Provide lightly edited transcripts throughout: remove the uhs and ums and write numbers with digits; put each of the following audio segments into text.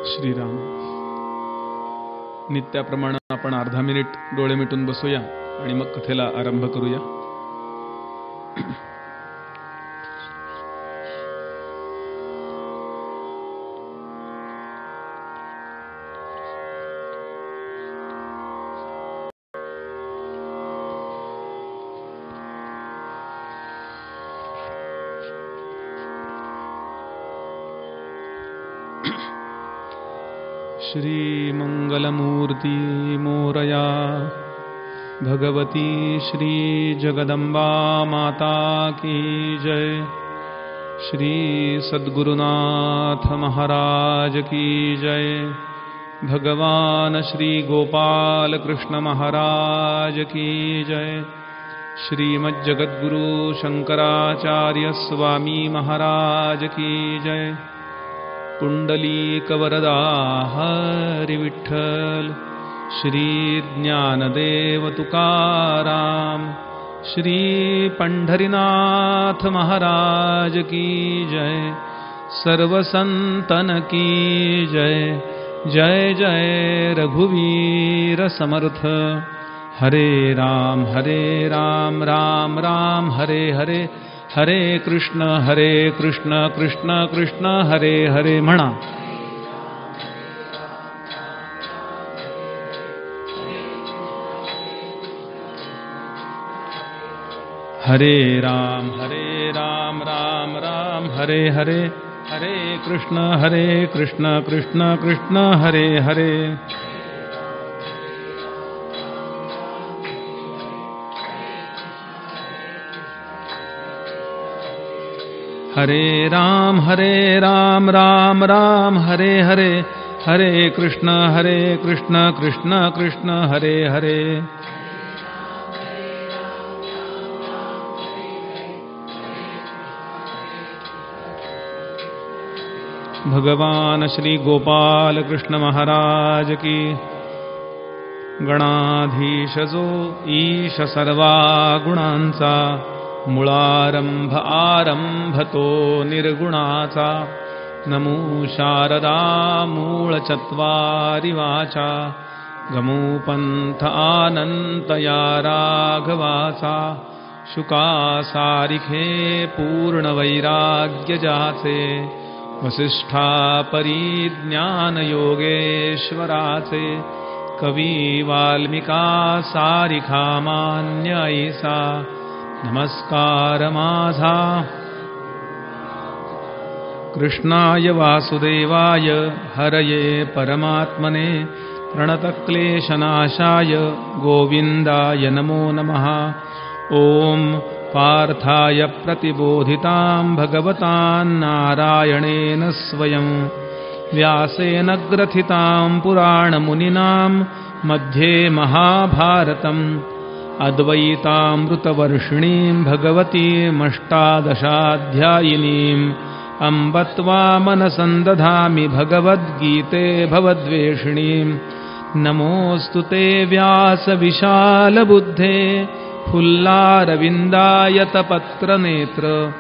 श्रीराम. नित्याप्रमाणे आपण अर्धा मिनिट डोळे मिटून बसूया आणि मग कथेला आरंभ करूया. श्रीमंगलमूर्ति मोरया. भगवती श्री जगदम्बा माता की जय. श्री सद्गुरुनाथ महाराज की जय. भगवान श्री गोपाल कृष्ण महाराज की जय. श्रीमज्जगद्गुरु शंकराचार्य स्वामी महाराज की जय. पुंडलीकवरदा हरि विठ्ठल. श्री ज्ञानदेव तुकाराम. श्री पंढरीनाथ महाराज की जय. सर्व संतन की जय. जय जय रघुवीर समर्थ. हरे राम राम राम हरे हरे. हरे कृष्ण कृष्ण कृष्ण हरे हरे. म्हणा. हरे राम राम राम हरे हरे. हरे कृष्ण कृष्ण कृष्ण हरे हरे. हरे राम राम राम हरे हरे. हरे कृष्ण कृष्ण कृष्ण हरे हरे. भगवान श्री गोपाल कृष्ण महाराज की. गणाधीश जो ईश सर्वा गुणांचा. मुळारंभ आरंभतो निर्गुणाचा. नमो शारदा मूळ चत्वारि वाचा. गमो पंथ अनंत या राघवाचा. शुका सारिखे पूर्ण वैराग्य जाचे. वसिष्ठा परिज्ञान योगेश्वराचे. कवी वाल्मिका सारिखा मान्य ऐसा. नमस्कार माझा कृष्णाय वासुदेवाय हरये परमात्मने. प्रणतक्लेशनाशाय गोविंदाय नमो नमः. ओम पार्थाय प्रतिबोधितां भगवतां नारायणेन स्वयं. व्यासेन ग्रथितां पुराणमुनिनां मध्ये महाभारतम्. अद्वैतामृतवर्षिणीं भगवतीमष्टादशाध्यायिनीम्. अम्ब त्वामनसन्दधामि भगवद्गीते भवद्वेषिणीम्. नमोऽस्तु ते व्यासविशालबुद्धे. फुल्लारविन्दायतपत्रनेत्र.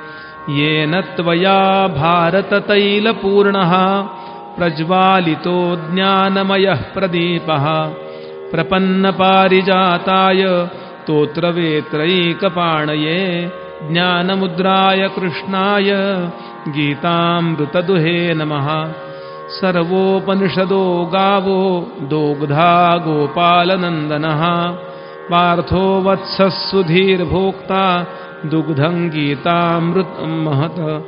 येन त्वया भारततैलपूर्णः प्रज्वालितो ज्ञानमयः प्रदीपः. प्रपन्नपारिजाताय तोत्रवेत्रैकपाणये. ज्ञानमुद्राय कृष्णाय गीतामृतदुहे नमः. सर्वोपनिषदो गावो दोग्धा गोपालनन्दनः. पार्थो वत्सः सुधीर्भोक्ता दुग्धं गीतामृतं महत्.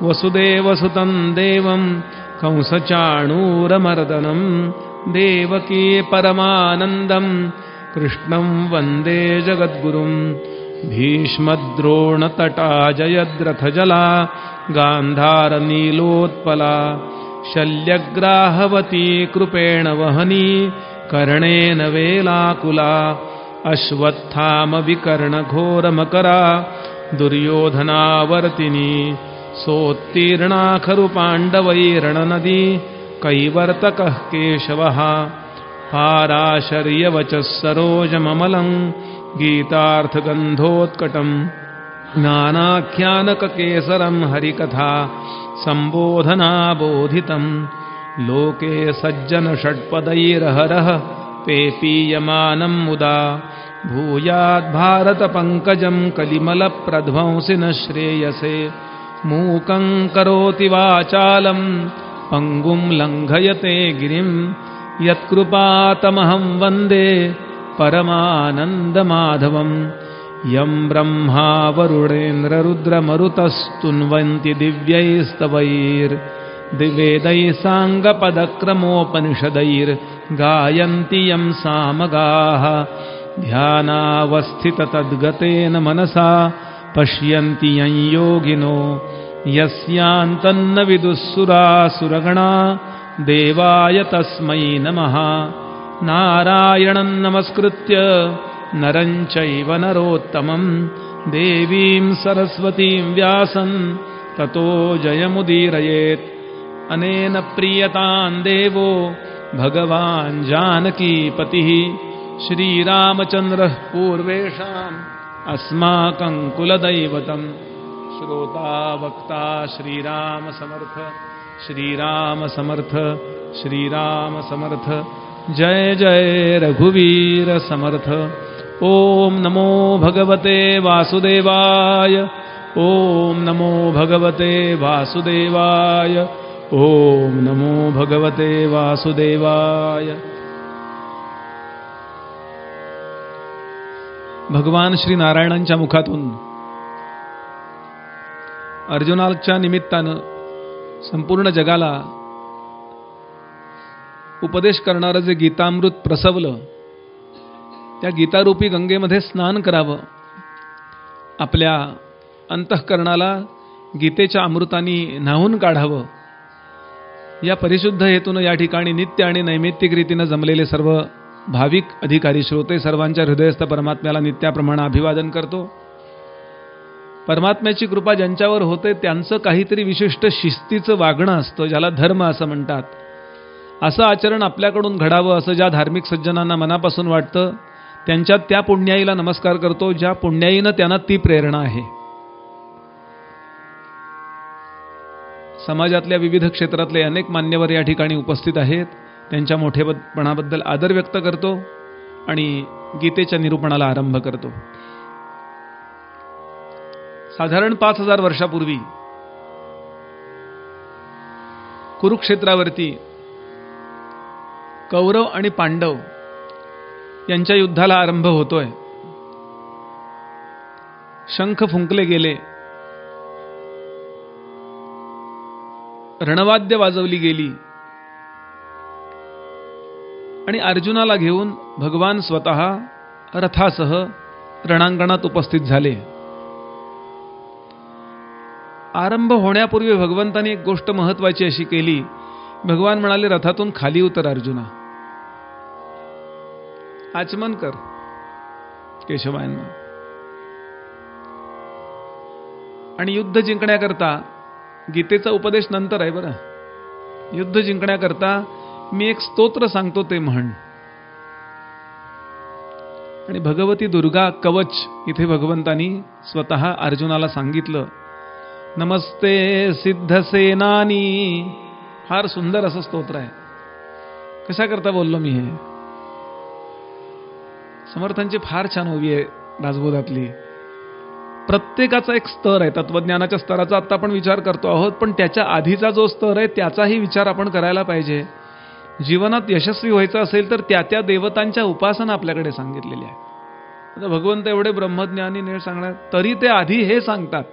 वसुदेवसुतं देवं कंसचाणूरमर्दनं. देवकी परमानन्दं कृष्णं वन्दे जगद्गुरुं. भीष्मद्रोणतटा जयद्रथजला. गान्धारनीलोत्पला. शल्यग्राहवती कृपेण वहनी. कर्णेन वेलाकुला. अश्वत्थामविकर्णघोरमकरा. दुर्योधनावर्तिनी. सोत्तीर्णा खरु पाण्डवैरणनदी. कैवर्तकः केशवः. पाराशर्यवचः सरोजममलं. गीतार्थगन्धोत्कटम्. नानाख्यानककेसरं हरिकथा संबोधनाबोधितं. लोके सज्जन षट्पदैर्हरः पेपीयमानं मुदा भूयात् भारत पंकजं कलिमल प्रध्वंसिन श्रेयसे मूकं करोति वाचालं पंगुं लंघयते गिरिं यत्कृपातमहं वन्दे परमानन्दमाधवम् यं ब्रह्मा वरुणेन्द्र रुद्रमरुतस्तुन्वन्ति दिव्यैस्तवैर्वेदैः साङ्गपदक्रमोपनिषदैर्गायन्ति यं सामगाः ध्यानावस्थिततद्गतेन मनसा पश्यन्ति यं योगिनो यस्यान्तन्न विदुःसुरासुरगणा देवाय तस्मै नमः नारायणं नमस्कृत्य नरं चैव नरोत्तमं देवीं सरस्वतीं व्यासं ततो जयमुदीरयेत् अनेन प्रीयतां देवो भगवान् जानकीपतिः श्रीरामचन्द्रः पूर्वेषाम् अस्माकं कुलदैवतं श्रोता वक्ता श्रीराम समर्थ श्रीराम समर्थ श्रीराम समर्थ जय जय रघुवीर समर्थ। ओम नमो भगवते वासुदेवाय ओम नमो भगवते वासुदेवाय ओम नमो भगवते वासुदेवाय। भगवान श्री नारायणांच्या मुखातून अर्जुनाच्या निमित्तानं संपूर्ण जगाला उपदेश करणारं जे गीतामृत प्रसवलं त्या गीतारूपी गंगेमध्ये स्नान करावं, आपल्या अंतःकरणाला गीतेच्या अमृताने न्हावून काढावं, या परिशुद्ध हेतून या ठिकाणी नित्य आणि नैमित्तिक रीतीनं जमलेले सर्व भाविक अधिकारी श्रोते सर्वांच्या हृदयस्थ परमात्म्याला नित्याप्रमाणे अभिवादन करतो। परमात्म्याची कृपा ज्यांच्यावर होते त्यांचं काहीतरी विशिष्ट शिस्तीचं वागणं असतं, ज्याला धर्म असं म्हणतात। असं आचरण आपल्याकडून घडावं असं ज्या धार्मिक सज्जनांना मनापासून वाटतं त्यांच्या त्या पुण्याईला नमस्कार करतो, ज्या पुण्याईनं त्यांना ती प्रेरणा आहे। समाजातल्या विविध क्षेत्रातले अनेक मान्यवर या ठिकाणी उपस्थित आहेत, त्यांच्या मोठेपणाबद्दल आदर व्यक्त करतो आणि गीतेच्या निरूपणाला आरंभ करतो। साधारण 5000 वर्षापूर्वी कुरुक्षेत्रावरती कौरव आणि पांडव यांच्या युद्धाला आरंभ होतोय। शंख फुंकले गेले, रणवाद्य वाजवली गेली आणि अर्जुनाला घेऊन भगवान स्वतः रथासह रणांगणात उपस्थित झाले। आरंभ होण्यापूर्वी भगवंतांनी एक गोष्ट महत्वाची अशी केली। भगवान म्हणाले, रथातून खाली उतर अर्जुना, आचमन कर केशवांना। आणि युद्ध जिंकण्याकरता, गीतेचा उपदेश नंतर आहे बरं, युद्ध जिंकण्याकरता मी एक स्तोत्र सांगतो ते म्हण। आणि भगवती दुर्गा कवच इथे भगवंतांनी स्वतः अर्जुनाला सांगितलं। नमस्ते सिद्धसेनानी, फार सुंदर असं स्तोत्र आहे। कशा करता बोललो मी हे? समर्थांची फार छान ओवी आहे राजबोधातली। प्रत्येकाचा एक स्तर आहे, तत्वज्ञानाच्या स्तराचा आता आपण विचार करतो आहोत, पण त्याच्या आधीचा जो स्तर आहे त्याचाही विचार आपण करायला पाहिजे। जीवनात यशस्वी व्हायचं असेल तर त्या त्या देवतांच्या उपासना आपल्याकडे सांगितलेली आहे। आता भगवंत एवढे ब्रह्मज्ञानी नीट सांगणार तरी ते आधी हे सांगतात,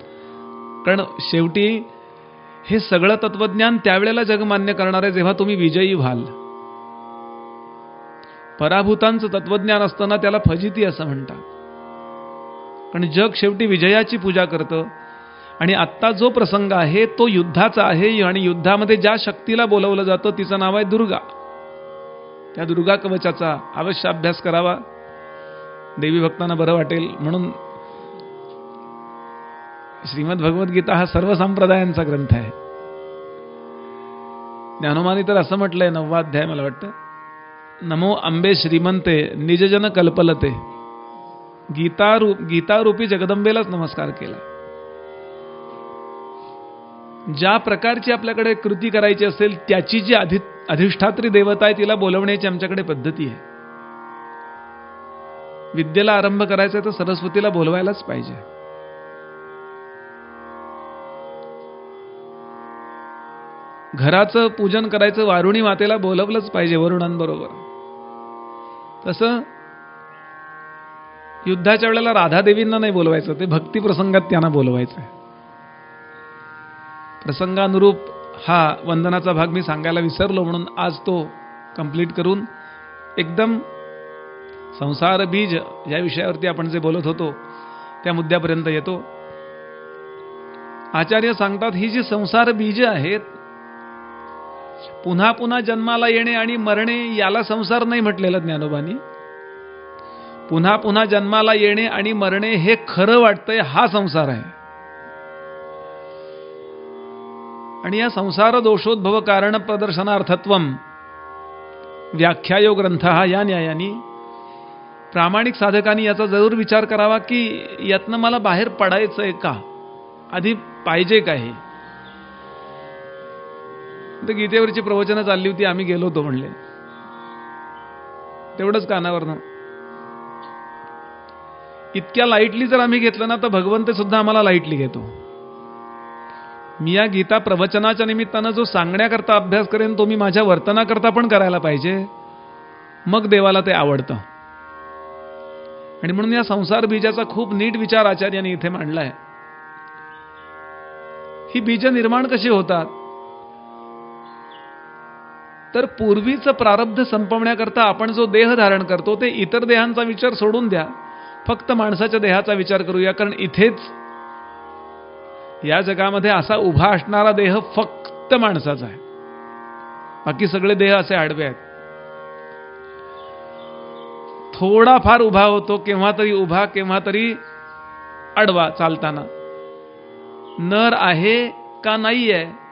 कारण शेवटी हे सगळं तत्वज्ञान त्यावेळेला जग मान्य करणार आहे जेव्हा तुम्ही विजयी व्हाल। पराभूतांचं तत्वज्ञान असताना त्याला फजिती असं म्हणतात, कारण जग शेवटी विजयाची पूजा करतं। आणि आत्ता जो प्रसंग आहे तो युद्धाचा आहे आणि युद्धामध्ये ज्या शक्तीला बोलवलं जातं तिचं नाव आहे दुर्गा। त्या दुर्गा कवचाचा अवश्य अभ्यास करावा, देवी भक्तांना बरं वाटेल म्हणून। श्रीमद भगवद्गीता हा सर्व संप्रदायांचा ग्रंथ आहे। ज्ञानोमानी तर असं म्हटलंय 9वा अध्याय मला वाटतं, नमो अंबे श्रीमंते निजजन कल्पलते। गीतारूपी जगदंबेलाच नमस्कार केला। ज्या प्रकारची आपल्याकडे कृती करायची असेल त्याची जी आधी अधिष्ठात्री देवता आहे, तिला बोलवण्याची आमच्याकडे पद्धती आहे. विद्येला आरंभ करायचा तर सरस्वतीला बोलवायलाच पाहिजे. घराचं पूजन करायचं, वारुणी मातेला बोलवलंच पाहिजे वरुणांबरोबर. तसं युद्धाच्या वेळेला राधादेवींना नाही बोलवायचं, ते भक्ती प्रसंगात त्यांना बोलवायचं आहे. प्रसंगानुरूप हा वंदनाचा भाग मी सांगायला विसरलो, म्हणून आज तो कंप्लीट करून एकदम संसार बीज या विषयावरती आपण जे बोलत होतो त्या मुद्द्यापर्यंत येतो. आचार्य सांगतात, ही जी संसार बीज आहेत, पुन्हा पुन्हा जन्माला येणे आणि मरणे याला संसार नाही म्हटलेलं ज्ञानोबांनी. पुन्हा पुन्हा जन्माला येणे आणि मरणे हे खरं वाटतंय, हा संसार आहे. आणि या संसार दोषोद्भव कारण प्रदर्शनार्थत्वम व्याख्यायो ग्रंथ हा, या न्यायाने प्रामाणिक साधकांनी याचा जरूर विचार करावा की यातनं मला बाहेर पडायचंय का, आधी पाहिजे का हे. तर गीतेवरची प्रवचनं चालली होती, आम्ही गेलो होतो म्हणले, तेवढंच कानावरनं. इतक्या लाईटली जर आम्ही घेतलं ना तर भगवंत सुद्धा आम्हाला लाईटली घेतो. मी या गीता प्रवचनाच्या निमित्तानं जो सांगण्याकरता अभ्यास करेन तो मी माझ्या वर्तनाकरता पण करायला पाहिजे, मग देवाला ते आवडतं. आणि म्हणून या संसार बीजाचा खूप नीट विचार आचार्यांनी इथे मांडलाय. ही बीज निर्माण कशी होतात, तर पूर्वीचं प्रारब्ध संपवण्याकरता आपण जो देह धारण करतो ते इतर देहांचा विचार सोडून द्या, फक्त माणसाच्या देहाचा विचार करूया. कारण इथेच या जगामध्ये असा उभा असणारा देह फक्त माणसाचा आहे, बाकी सगळे देह असे आडवे आहेत. थोडाफार उभा होतो, केव्हा तरी उभा, केव्हा तरी आडवा चालताना. नर आहे का नाही आहे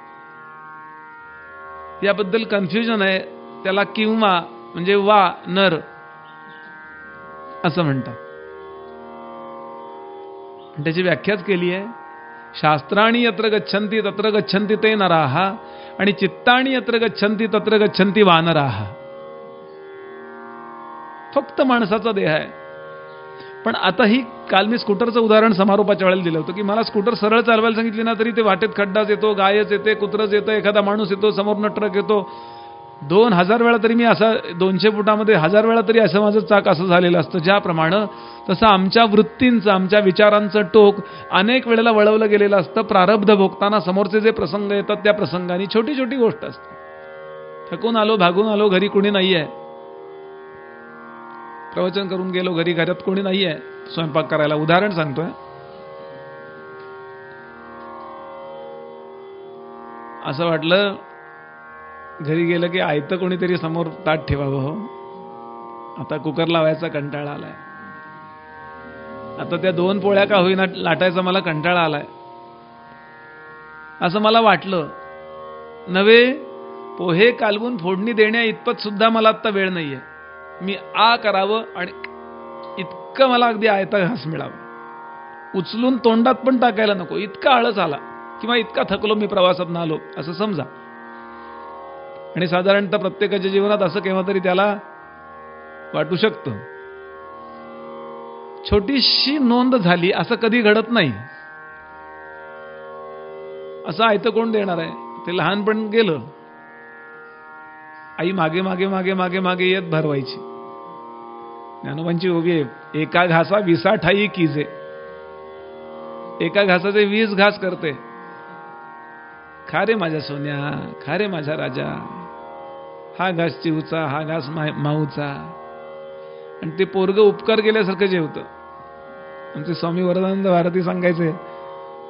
याबद्दल कन्फ्युजन आहे. त्याला किंवा म्हणजे वा नर असं म्हणतात. त्याची व्याख्याच केली आहे, शास्त्राणी यत्र गच्छन्ति तत्र गच्छन्ति ते नराः आणि चित्ताणी यत्र गच्छन्ति तत्र गच्छन्ति वानराः. फक्त माणसाचा देह आहे. पण आता ही काल मी स्कूटरचं उदाहरण समारोपाच्या वेळेला दिलं होतं की मला स्कूटर सरळ चालवायला सांगितली ना तरी ते वाटेत खड्डाच येतो, गायच येते, कुत्रच येतं, एखादा माणूस येतो, समोरनं ट्रक येतो. 2000 वेळा तरी मी असा 200 फुटामध्ये 1000 वेळा तरी असं माझं चाक असं झालेलं असतं. ज्याप्रमाणे तसं आमच्या वृत्तींचं, आमच्या विचारांचं टोक अनेक वेळेला वळवलं गेलेलं असतं. प्रारब्ध भोगताना समोरचे जे प्रसंग येतात त्या प्रसंगाने छोटी छोटी गोष्ट असते. थकून आलो, भागून आलो, घरी कोणी नाही आहे, प्रवचन करून गेलो, घरी घरात कोणी नाही आहे स्वयंपाक करायला, उदाहरण सांगतोय. असं वाटलं घरी गेलं की आयतं कोणीतरी समोर ताट ठेवावं. हो, आता कुकर लावायचा कंटाळा आलाय, आता त्या 2 पोळ्या का होईना लाटायचा मला कंटाळा आलाय असं मला वाटलं. नव्हे, पोहे कालवून फोडणी देण्या इतपत सुद्धा मला आता वेळ नाहीये. मी करावं आणि इतकं मला अगदी आयता घास मिळावा, उचलून तोंडात पण टाकायला नको, इतका आळस आला किंवा इतका थकलो मी प्रवासात आलो असं समजा. आणि साधारणतः प्रत्येकाच्या जीवनात असं केव्हा तरी त्याला वाटू शकतं. छोटीशी नोंद झाली असं कधी घडत नाही. असं आयतं कोण देणार आहे. ते लहानपण गेलं, आई मागे मागे मागे मागे मागे येत भरवायची. ज्ञानोबांची ओवी आहे, एका घासा 20 ठाई कीजे. एका घासाचे 20 घास करते. खा रे माझ्या सोन्या, खा रे माझा राजा, हा घास चिवचा, हा घास माऊचा. आणि ते पोरग उपकार केल्यासारखं जेवतं. आमचे स्वामी वरदानंद भारती सांगायचे,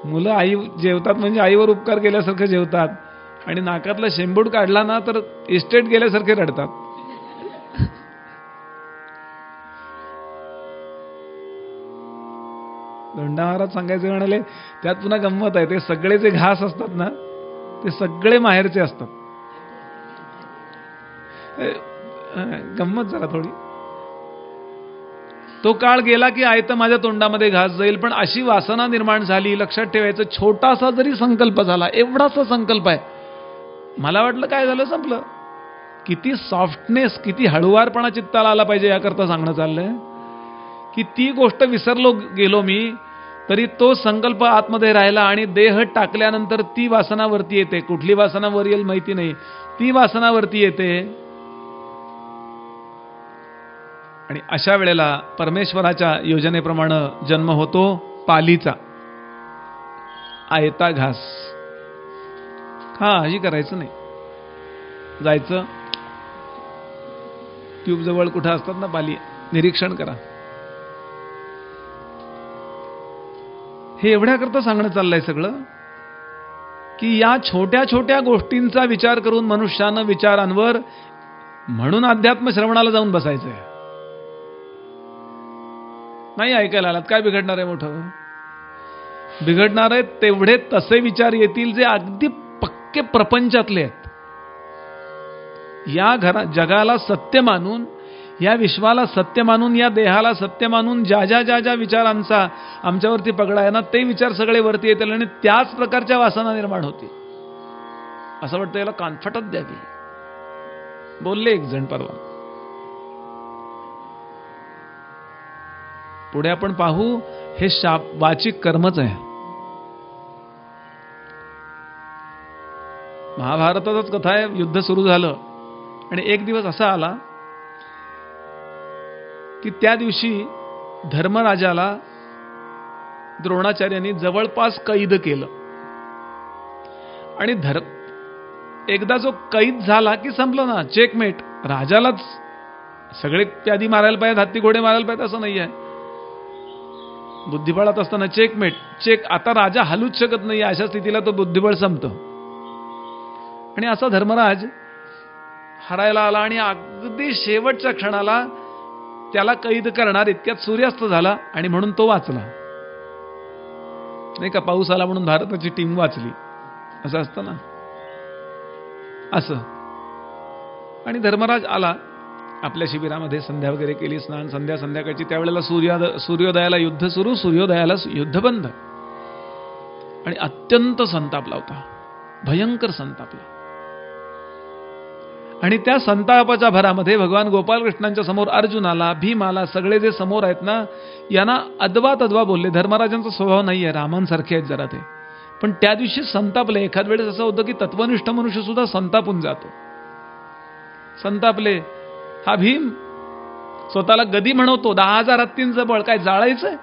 मुलं आई जेवतात म्हणजे आईवर उपकार केल्यासारखं जेवतात, आणि नाकातला शेंबूड काढला ना तर इस्टेट गेल्यासारखे रडतात. दोंडा महाराज सांगायचे, म्हणाले त्यात पुन्हा गंमत आहे, ते सगळे जे घास असतात ना ते सगळे माहेरचे असतात. गंमत जरा थोडी. तो काळ गेला की आयतं माझ्या तोंडामध्ये घास जाईल. पण अशी वासना निर्माण झाली, लक्षात ठेवायचं, छोटासा जरी संकल्प झाला, एवढासा संकल्प आहे, मला वाटलं काय झालं संपलं, किती सॉफ्टनेस, किती हळुवारपणा चित्ताला आला पाहिजे याकरता सांगणं चाललंय की ती गोष्ट विसरलो गेलो मी, तरी तो संकल्प आतमध्ये राहिला आणि देह टाकल्यानंतर ती वासनावरती येते. कुठली वासना वर येईल माहिती नाही, ती वासनावरती येते. आणि अशा वेळेला परमेश्वराच्या योजनेप्रमाणे जन्म होतो पालीचा. आयता घास काळजी करायचं नाही, जायचं ट्यूब जवळ कुठं असतात ना पाली, निरीक्षण करा. हे एवढ्याकरता सांगणं चाललंय सगळं की या छोट्या छोट्या गोष्टींचा विचार करून मनुष्यानं विचारांवर, म्हणून अध्यात्म श्रवणाला जाऊन बसायचंय. नाही ऐकायला आलात काय बिघडणार आहे? मोठं बिघडणार आहे तेवढे तसे विचार येतील जे अगदी पक्के प्रपंचातले आहेत. या जगाला सत्य मानून, या विश्वाला सत्य मानून, या देहाला सत्य मानून ज्या ज्या विचारांचा आमच्यावरती पगडा आहे ना, ते विचार सगळे वरती येतील आणि त्याच प्रकारच्या वासना निर्माण होतील. असं वाटतं याला कानफटत द्यावी, बोलले एक जण परवा. पुढे आपण पाहू, हे वाचिक कर्मच आहे. महाभारतातच कथा आहे. युद्ध सुरू झालं आणि एक दिवस असा आला की त्या दिवशी धर्मराजाला द्रोणाचार्यांनी जवळपास कैद केलं. आणि एकदा जो कैद झाला की संपलं ना, चेकमेट. राजालाच सगळे प्यादी मारायला पाहिजे, हत्ती घोडे मारायला पाहिजे असं नाही आहे. बुद्धिबळात असताना चेकमेट. आता राजा हलूच शकत नाही, अशा स्थितीला तो बुद्धिबळ संपतं. आणि असा धर्मराज हरायला आला आणि अगदी शेवटच्या क्षणाला त्याला कैद करणार इतक्यात सूर्यास्त झाला आणि म्हणून तो वाचला. नाही का, पाऊस आला म्हणून भारताची टीम वाचली असं असतं ना, असं. आणि धर्मराज आला आपल्या शिबिरामध्ये, संध्या वगैरे केली, स्नान संध्या संध्याकाळची. त्यावेळेला सूर्योदयाला युद्ध सुरू, सूर्योदयाला युद्ध बंद. आणि अत्यंत संतापला होता, भयंकर संतापला. आणि त्या संतापाच्या भरामध्ये भगवान गोपालकृष्णांच्या समोर अर्जुन आला, भीम आला, सगळे जे समोर आहेत ना, यांना अद्वा तद्वा बोलले. धर्मराजांचा स्वभाव नाही आहे, रामांसारखे आहेत जरा ते, पण त्या दिवशी संतापले. एखाद वेळेस असं होतं की तत्वनिष्ठ मनुष्य सुद्धा संतापून जातो. संतापले. हा भीम स्वतःला गदी म्हणवतो, 10,000 हत्तींचं बळ, काय जाळायचंय?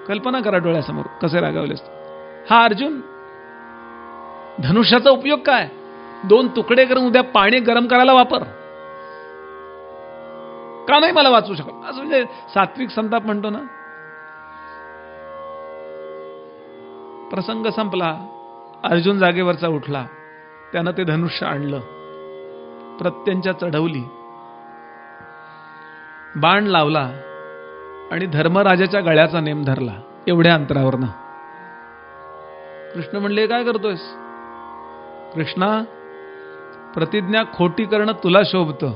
कल्पना करा डोळ्यासमोर कसे रागावले असते. हा अर्जुन, धनुष्याचा उपयोग काय? 2 तुकडे करून उद्या पाणी गरम करायला वापर, का नाही मला वाचू शकत? असं म्हणजे सात्विक संताप म्हणतो ना. प्रसंग संपला. अर्जुन जागेवरचा उठला, त्यानं ते धनुष्य आणलं, प्रत्यंच्या चढवली, बाण लावला आणि धर्मराजाच्या गळ्याचा नेम धरला एवढ्या अंतरावरनं. कृष्ण म्हणले, काय करतोयस? कृष्णा, प्रतिज्ञा खोटी करणं तुला शोभतं.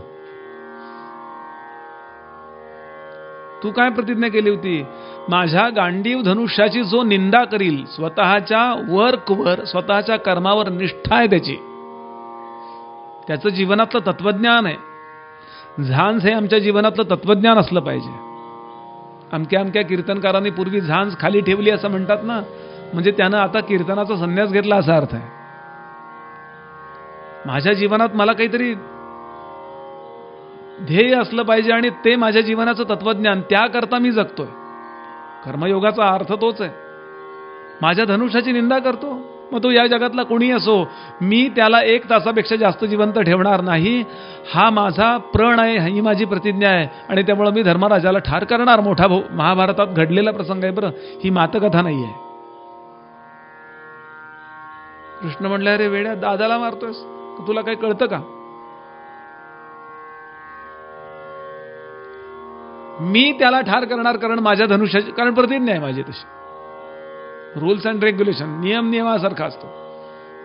तू काय प्रतिज्ञा केली होती? माझ्या गांडीव धनुष्याची जो निंदा करील, स्वतःच्या वर्कवर, स्वतःच्या कर्मावर निष्ठा आहे त्याची, त्याचं जीवनातलं तत्वज्ञान आहे. झांज हे आमच्या जीवनातलं तत्वज्ञान असलं पाहिजे. अमक्या अमक्या कीर्तनकारांनी पूर्वी झांज खाली ठेवली असं म्हणतात ना, म्हणजे त्यानं आता कीर्तनाचा संन्यास घेतला असा अर्थ आहे. माझ्या जीवनात मला काहीतरी ध्येय असलं पाहिजे आणि ते माझ्या जीवनाचं तत्वज्ञान, त्याकरता मी जगतोय. कर्मयोगाचा अर्थ तोच आहे. माझ्या धनुष्याची निंदा करतो, मग तो या जगातला कोणी असो, मी त्याला 1 तासापेक्षा जास्त जिवंत ठेवणार नाही, हा माझा प्रण आहे, ही माझी प्रतिज्ञा आहे. आणि त्यामुळे मी धर्मराजाला ठार करणार. मोठा भाऊ, महाभारतात घडलेला प्रसंग आहे बरं, ही मातकथा नाही आहे. कृष्ण म्हणले, अरे वेड्या, दादाला मारतोयस, तुला काही कळतं का? मी त्याला ठार करणार, कारण माझ्या धनुष्याची, कारण प्रतिज्ञा आहे माझी तशी. रूल्स अँड रेग्युलेशन, नियम नियमासारखा असतो.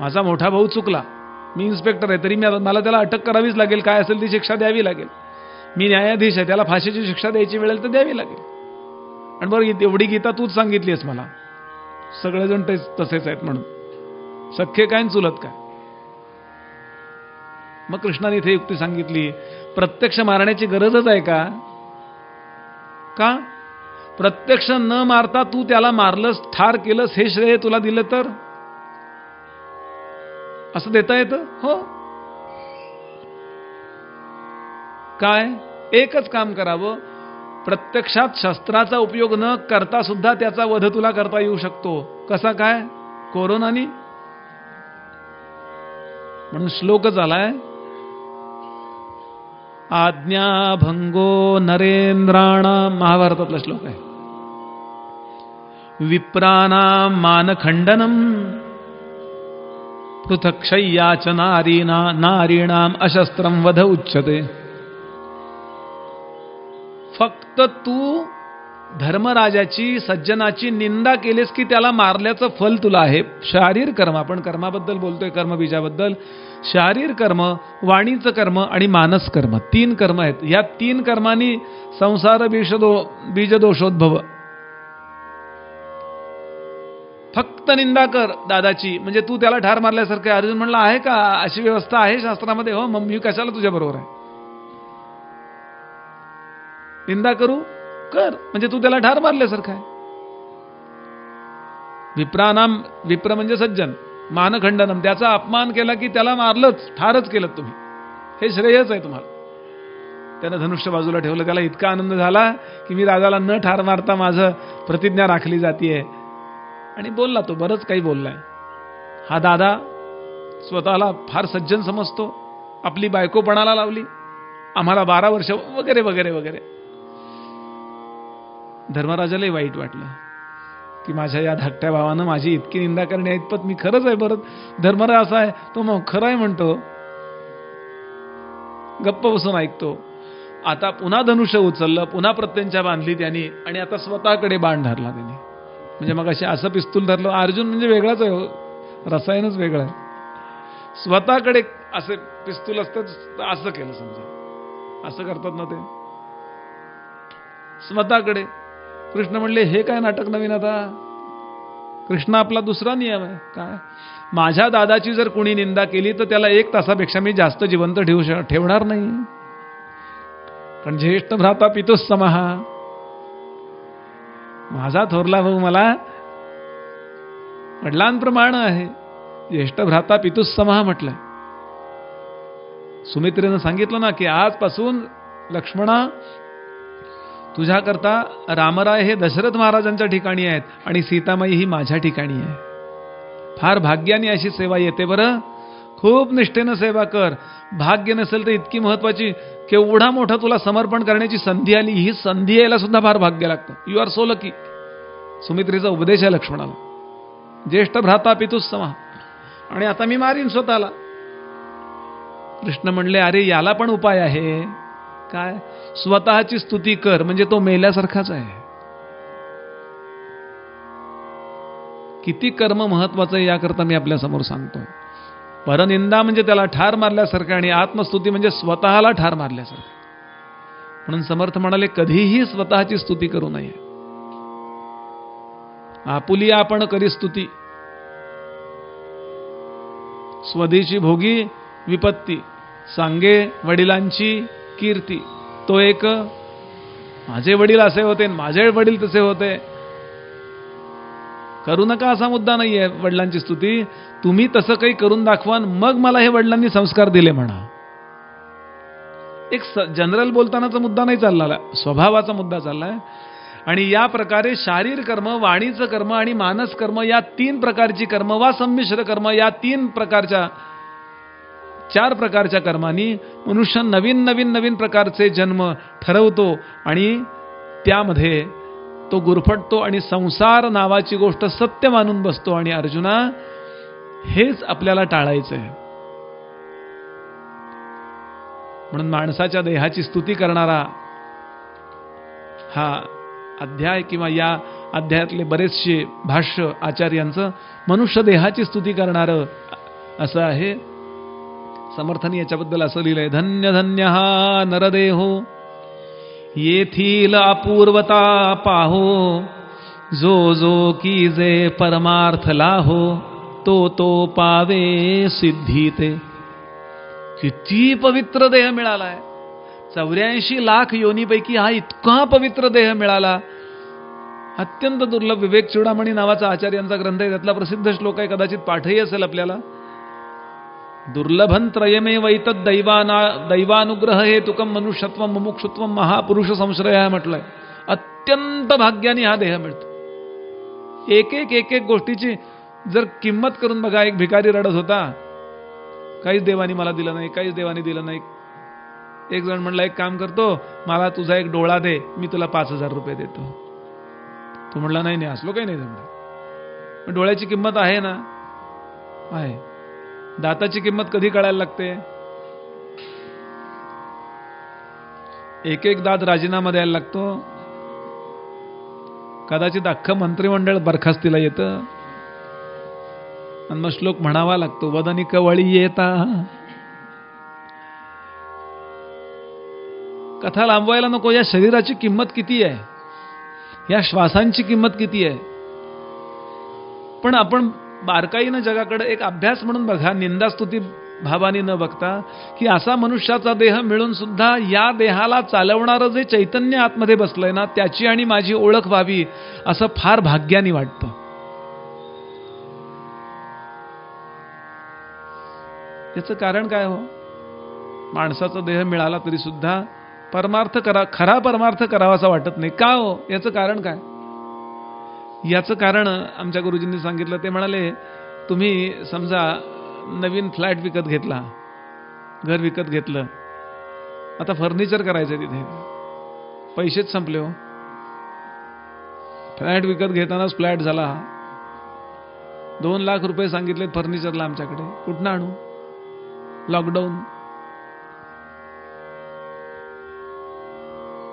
माझा मोठा भाऊ चुकला, मी इन्स्पेक्टर आहे, तरी मला त्याला अटक करावीच लागेल, काय असेल ती शिक्षा द्यावी लागेल. मी न्यायाधीश आहे, त्याला फाशीची शिक्षा द्यायची वेळेल तर द्यावी लागेल. आणि बरं, एवढी गीता तूच सांगितलीस मला, सगळेजण तसेच आहेत म्हणून. सख्खे काय चुलत काय? मग कृष्णाने इथे युक्ती सांगितली, प्रत्यक्ष मारण्याची गरजच आहे का? का? प्रत्यक्ष न मारता तू त्याला मारलंस, ठार केलंस, हे श्रेय तुला दिलं तर असं देता येतं? हो. काय? एकच काम करावं, प्रत्यक्षात शस्त्राचा उपयोग न करता सुद्धा त्याचा वध तुला करता येऊ शकतो. कसा काय? कोरोनानी. म्हणून श्लोक झालाय, आज्ञाभंगो नरेंद्राणाम, महाभारतातला श्लोक आहे. विप्राणाम मानखंडनम पृथक्शय्याच नारीणाम अशस्त्रम वध उच्यते. फक्त तू धर्मराजाची, सज्जनाची निंदा केलीस की त्याला मारल्याचं फल तुला आहे. शारीर कर्म, आपण कर्माबद्दल बोलतोय, कर्मबीजाबद्दल. शारीर कर्म, वाणीचं कर्म आणि मानस कर्म, 3 कर्म आहेत. या 3 कर्मांनी संसार बीजदोषोद्भव. फक्त निंदा कर दादाची, म्हणजे तू त्याला ठार मारल्यासारखं. अर्जुन म्हणला, आहे का अशी व्यवस्था? आहे शास्त्रामध्ये. हो, मग मी कशाला तुझ्या बरोबर आहे? निंदा करू कर, म्हणजे तू त्याला ठार मारल्यासारखं आहे. विप्रानाम, विप्र म्हणजे सज्जन. मानखंडनम, त्याचा अपमान केला की त्याला मारलंच, ठारच केलं तुम्ही, हे श्रेयच आहे तुम्हाला. त्यानं धनुष्य बाजूला ठेवलं. त्याला इतका आनंद झाला की मी राजाला न ठार मारता माझं प्रतिज्ञा राखली जातीये. आणि बोलला तो, बरंच काही बोललाय. हा दादा स्वतःला फार सज्जन समजतो, आपली बायको पणाला लावली, आम्हाला 12 वर्ष वगैरे वगैरे वगैरे. धर्मराजालाही वाईट वाटलं की माझ्या या धाकट्या भावानं माझी इतकी निंदा करण्या इतपत मी खरंच आहे. बरं, धर्मराज असा आहे, तो मग खरं आहे म्हणतो, गप्प बसून ऐकतो. आता पुन्हा धनुष्य उचललं, पुन्हा प्रत्यंचा बांधली त्यांनी, आणि आता स्वतःकडे बाण धरला त्यांनी. म्हणजे मग असे असं पिस्तूल धरलं. अर्जुन म्हणजे वेगळाच आहे, रसायनच वेगळं आहे. स्वतःकडे असे पिस्तूल असतात, असं केलं समजा, असं करतात ना ते, स्वतःकडे. कृष्ण म्हणले, हे काय नाटक नवीन? आता कृष्ण आपला दुसरा नियम आहे. काय? माझ्या दादाची जर कोणी निंदा केली तर त्याला 1 तासापेक्षा मी जास्त जिवंत ठेवणार नाही. कारण ज्येष्ठ भ्राता पितुः समः, माझा थोरला भाऊ मला वडिलांप्रमाणे आहे. ज्येष्ठ भ्राता पितुः समः म्हटलंय. सुमित्रेनं सांगितलं ना की आजपासून लक्ष्मणा, तुझ्याकरता रामराय हे दशरथ महाराजांच्या ठिकाणी आहेत आणि सीतामाई ही माझ्या ठिकाणी आहे. फार भाग्याने अशी सेवा येते बरं. खूप निष्ठेनं सेवा कर. भाग्य नसेल तर इतकी महत्वाची, केवढा मोठा तुला समर्पण करण्याची संधी आली, ही संधी यायला सुद्धा फार भाग्य लागतं. You are so lucky. सुमित्रेचा उपदेश आहे लक्ष्मणाला, ज्येष्ठ भ्राता पितुः समः. आणि आता मी मारीन स्वतःला. कृष्ण म्हणले, अरे याला पण उपाय आहे. काय? स्वतःची स्तुती कर, म्हणजे तो मेल्यासारखाच आहे. किती कर्म महत्वाचं आहे याकरता मी आपल्या समोर सांगतो. परनिंदा म्हणजे त्याला ठार मारल्यासारखं, आणि आत्मस्तुती म्हणजे स्वतःला ठार मारल्यासारखं. म्हणून समर्थ म्हणाले, कधीही स्वतःची स्तुती करू नये. आपुली आपण करी स्तुती, स्वदेशी भोगी विपत्ती, सांगे वडिलांची कीर्ती. तो एक, माझे वडील असे होते, माझे वडील तसे होते. करू नका असा मुद्दा नाहीये वडिलांची स्तुती. तुम्ही तसं काही करून दाखवा, मग मला हे वडिलांनी संस्कार दिले म्हणा. एक जनरल बोलतानाचा मुद्दा नाही चालला, स्वभावाचा मुद्दा चाललाय. आणि या प्रकारे शारीर कर्म, वाणीचं कर्म आणि मानस कर्म, या 3 प्रकारची कर्म वा संमिश्र कर्म, या 4 प्रकारच्या कर्मांनी मनुष्य नवीन नवीन नवीन प्रकारचे जन्म ठरवतो आणि त्यामध्ये तो गुरफटतो आणि संसार नावाची गोष्ट सत्य मानून बसतो. आणि अर्जुना, हेच आपल्याला टाळायचं आहे. म्हणून माणसाच्या देहाची स्तुती करणारा हा अध्याय किंवा या अध्यायातले बरेचसे भाष्य आचार्यांचं मनुष्य देहाची स्तुती करणारं असं आहे. समर्थांनी याच्याबद्दल असं लिहिलंय, धन्य धन्य हा नरदेहो, येथील अपूर्वता पाहो, जो जो की जे परमार्थ लाहो, तो तो पावे सिद्धी ते. किती पवित्र देह मिळालाय. 84 लाख योनीपैकी हा इतका पवित्र देह मिळाला. अत्यंत दुर्लभ. विवेक चूडामणी नावाचा आचार्यांचा ग्रंथ आहे, त्यातला प्रसिद्ध श्लोक आहे, कदाचित पाठही असेल आपल्याला. दुर्लभं त्रयमे वैतद दैवानुग्रह हे तुकम मनुष्यत्व मुमुक्षुत्व महापुरुष संश्रय म्हटलंय. अत्यंत भाग्याने हा देह मिळतो. एक एक गोष्टीची जर किंमत करून बघा. एक भिकारी रडत होता, काहीच देवानी मला दिलं नाही, काहीच देवानी दिलं नाही. एक जण म्हणला, एक काम करतो, मला तुझा एक डोळा दे, मी तुला 5,000 रुपये देतो. तो म्हणला, नाही नाही, असलो काही नाही जमणार. डोळ्याची किंमत आहे ना, आहे. दाताची किंमत कधी कळायला लागते? एक एक दात राजीनामा द्यायला लागतो. कदाचित अख्खं मंत्रिमंडळ बरखास्तीला येतं आणि मग श्लोक म्हणावा लागतो, वदनी कवळी येता. कथा लांबवायला नको. या शरीराची किंमत किती आहे, या श्वासांची किंमत किती आहे. पण आपण बारकाईनं जगाकडे एक अभ्यास म्हणून बघा, निंदास्तुती भावानी न बघता, की असा मनुष्याचा देह मिळून सुद्धा या देहाला चालवणारं जे चैतन्य आतमध्ये बसलंय ना, त्याची आणि माझी ओळख व्हावी असं फार भाग्याने वाटतं. याचं कारण काय हो? माणसाचा देह मिळाला तरी सुद्धा खरा परमार्थ करावासा वाटत नाही. का हो? याचं कारण काय? याचं कारण आमच्या गुरुजींनी सांगितलं. ते म्हणाले, तुम्ही समजा नवीन फ्लॅट विकत घेतला, घर विकत घेतलं, आता फर्निचर करायचं तिथे, पैसेच संपले हो. फ्लॅट विकत घेतानाच फ्लॅट झाला. 2 लाख रुपये सांगितले फर्निचरला आमच्याकडे, कुठनं आणू? लॉकडाऊन.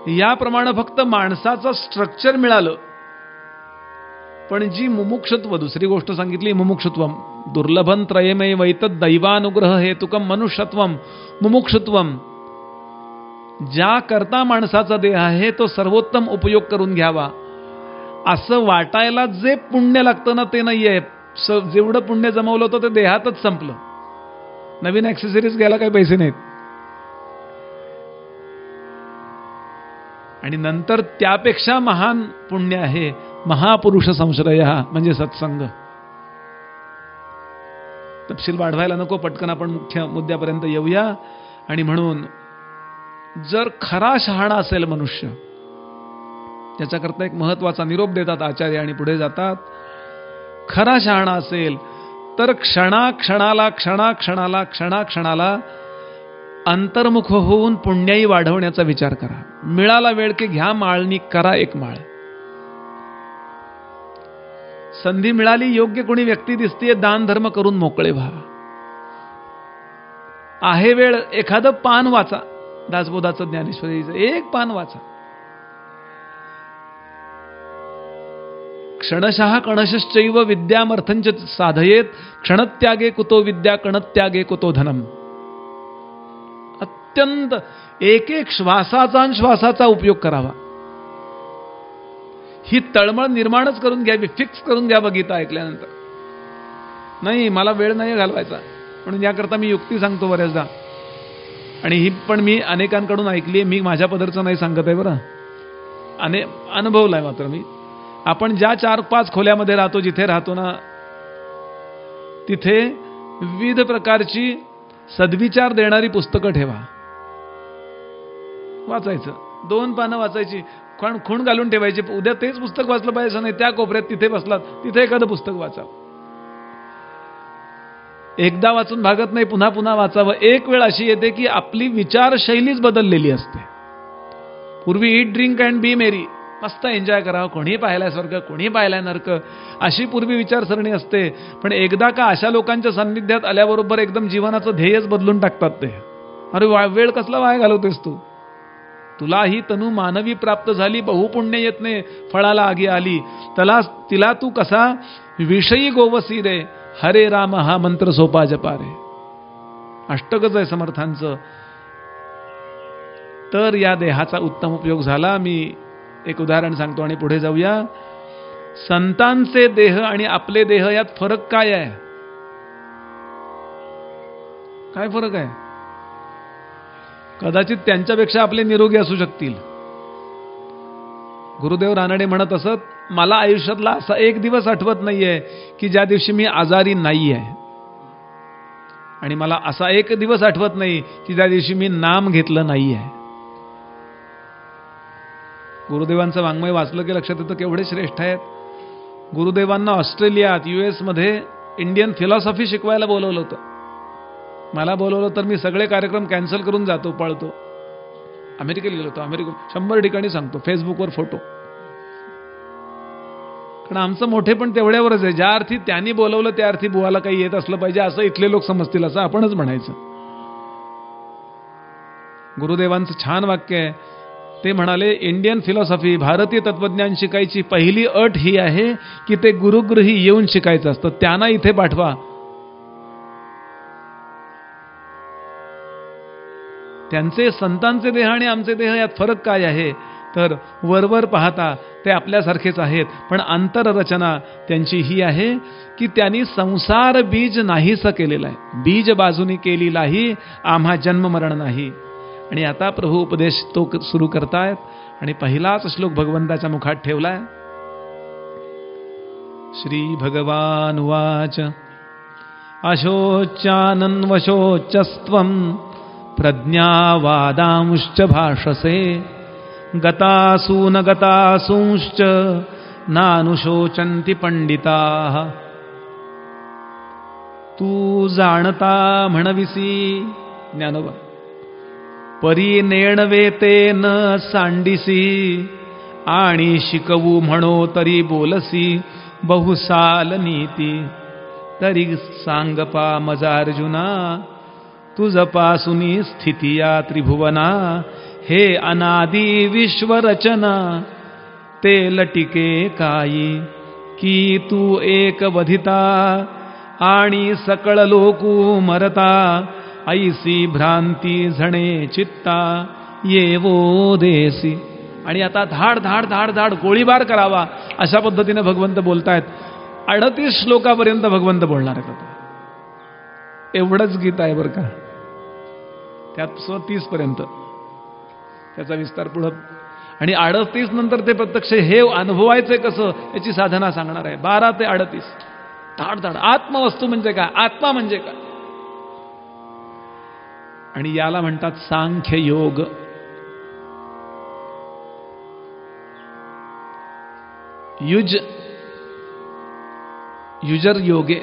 याप्रमाणे फक्त माणसाचं स्ट्रक्चर मिळालं, पण जी मुमुक्षत्व, दुसरी गोष्ट सांगितली मुमुक्षत्वम. दुर्लभं त्रयमे वैतद दैवानुग्रह हेतुकम मनुष्यत्वम मुमुक्षुत्वम. ज्या करता माणसाचा देह आहे तो सर्वोत्तम उपयोग करून घ्यावा असं वाटायला जे पुण्य लागतं ना, ते नाहीये. जेवढं पुण्य जमवलं होतं ते देहातच संपलं. नवीन ऍक्सेसरीज घ्यायला काही पैसे नाहीत. आणि नंतर त्यापेक्षा महान पुण्य आहे महापुरुष संश्रय, म्हणजे सत्संग. तपशील वाढवायला नको, पटकन आपण मुख्य मुद्द्यापर्यंत येऊया. आणि म्हणून जर खरा शहाणा असेल मनुष्य, त्याच्याकरता एक महत्वाचा निरोप देतात आचार्य आणि पुढे जातात. खरा शहाणा असेल तर क्षणाक्षणाला अंतर्मुख होऊन पुण्याई वाढवण्याचा विचार करा. मिळाला वेळ की घ्या माळणी, करा एक माळ. संधी मिळाली, योग्य कोणी व्यक्ती दिसतीये, दान धर्म करून मोकळे व्हा. आहे वेळ, एखादं पान वाचा. दासबोधाचं ज्ञानेश्वरीचं एक पान वाचा. क्षणशः कणशश्चैव विद्यामर्थंच साधयेत, क्षणत्यागे कुतो विद्या कणत्यागे कुतो धनम. अत्यंत एक एक श्वासाचा उपयोग करावा. ही तळमळ निर्माणच करून घ्यावी, फिक्स करून घ्या गीता ऐकल्यानंतर. नाही, मला वेळ नाही घालवायचा, म्हणून याकरता मी युक्ती सांगतो बऱ्याचदा. आणि ही पण मी अनेकांकडून ऐकली आहे. मी माझ्या पदरचं नाही सांगत आहे बरं, अनुभवलाय मात्र मी. आपण ज्या 4-5 खोल्यामध्ये राहतो, जिथे राहतो ना, तिथे विविध प्रकारची सद्विचार देणारी पुस्तकं ठेवा. वाचायचं, 2 पानं वाचायची, खूण घालून ठेवायची. उद्या तेच पुस्तक वाचलं पाहिजे नाही. त्या कोपऱ्यात तिथे बसलात, तिथे एखादं पुस्तक वाचावं. एकदा वाचून भागत नाही, पुन्हा पुन्हा वाचावं. एक वेळ अशी येते की आपली विचारशैलीच बदललेली असते. पूर्वी ईट ड्रिंक अँड बी मेरी, मस्त एन्जॉय करावं, कोणी पाहिलाय स्वर्ग, कोणी पाहिलाय नरक, अशी पूर्वी विचारसरणी असते. पण एकदा का अशा लोकांच्या सान्निध्यात आल्याबरोबर एकदम जीवनाचं ध्येयच बदलून टाकतात ते. अरे वेळ कसला वाया घालवतेस तू, तुला ही तनु मानवी प्राप्त झाली, बहुपुण्य येतने फळाला आगी आली, तिला तू कसा विषयी गोवसी रे, हरे राम हा मंत्र सोपा जपा रे. अष्टकच आहे समर्थांचं. तर या देहाचा उत्तम उपयोग झाला. मी एक उदाहरण सांगतो आणि पुढे जाऊया. संतांचे देह आणि आपले देह यात फरक काय आहे? काय फरक आहे? कदाचित त्यांच्यापेक्षा आपले निरोगी असू शकतील. गुरुदेव रानडे म्हणत असत, मला आयुष्यातला असा एक दिवस आठवत नाहीये की ज्या दिवशी मी आजारी नाही आहे, आणि मला असा एक दिवस आठवत नाही की ज्या दिवशी मी नाम घेतलं नाही आहे. गुरुदेवांचं वाङ्मय वाचलं की लक्षात येतं केवढे श्रेष्ठ आहेत. गुरुदेवांना ऑस्ट्रेलियात US मध्ये इंडियन फिलॉसॉफी शिकवायला बोलवलं होतं. मला बोलवलं तर मी सगळे कार्यक्रम कॅन्सल करून जातो, पळतो. अमेरिकेला गेलो होतो. 100 ठिकाणी सांगतो, फेसबुकवर फोटो. कारण आमचं मोठे पण तेवढ्यावरच आहे. ज्या अर्थी त्यांनी बोलवलं त्या अर्थी बुवाला काही येत असलं पाहिजे असं इथले लोक समजतील असं आपणच म्हणायचं. गुरुदेवांचं छान वाक्य आहे. ते म्हणाले, इंडियन फिलॉसॉफी, भारतीय तत्वज्ञान शिकायची पहिली अट ही आहे की ते गुरुगृही येऊन शिकायचं असतं, त्यांना इथे पाठवा. त्यांचे संतांचे देह आणि आमचे देह यात फरक काय आहे तर वरवर पाहता ते आपल्यासारखेच आहेत, पण आंतररचना त्यांची ही आहे की त्यांनी संसार बीज नाहीसं केलेला आहे. बीज बाजूनी केलेलाही आम्हा जन्म मरण नाही. आणि आता प्रभू उपदेश तो सुरू करतायत आणि पहिलाच श्लोक भगवंताच्या मुखात ठेवलाय. श्री भगवान वाच अशोच्यानन्वशोचस्त्वं प्रज्ञावादांश्च भाषसे गतासून गतासूंश्च नानुशोचन्ति पंडिताः. तू जाणता म्हणविसी ज्ञानोबा, परी नेणवे ते न सांडिसी, आणि शिकवू म्हणो तरी बोलसी बहुसाल नीती. तरी सांगपा मजा अर्जुना, तुझपासुनी स्थिती या त्रिभुवना. हे अनादि विश्वरचना, ते लटिके काई. की तू एक वधिता, आणि सकळ लोकू मरता. ऐसी भ्रांती झणे चित्ता, येवो देसी. आणि आता धाड धाड धाड धाड गोळीबार करावा अशा पद्धतीने भगवंत बोलतायत. 38 श्लोकापर्यंत भगवंत बोलणार आहेत. आता एवढंच गीत आहे बरं का. त्यात 30 पर्यंत त्याचा विस्तार पुढं. आणि 38 नंतर ते प्रत्यक्ष हे अनुभवायचं कसं याची साधना सांगणार आहे. 12 ते 38 धाड धाड. आत्मवस्तू म्हणजे काय, आत्मा म्हणजे काय, आणि याला म्हणतात सांख्य योग. युजर योगे,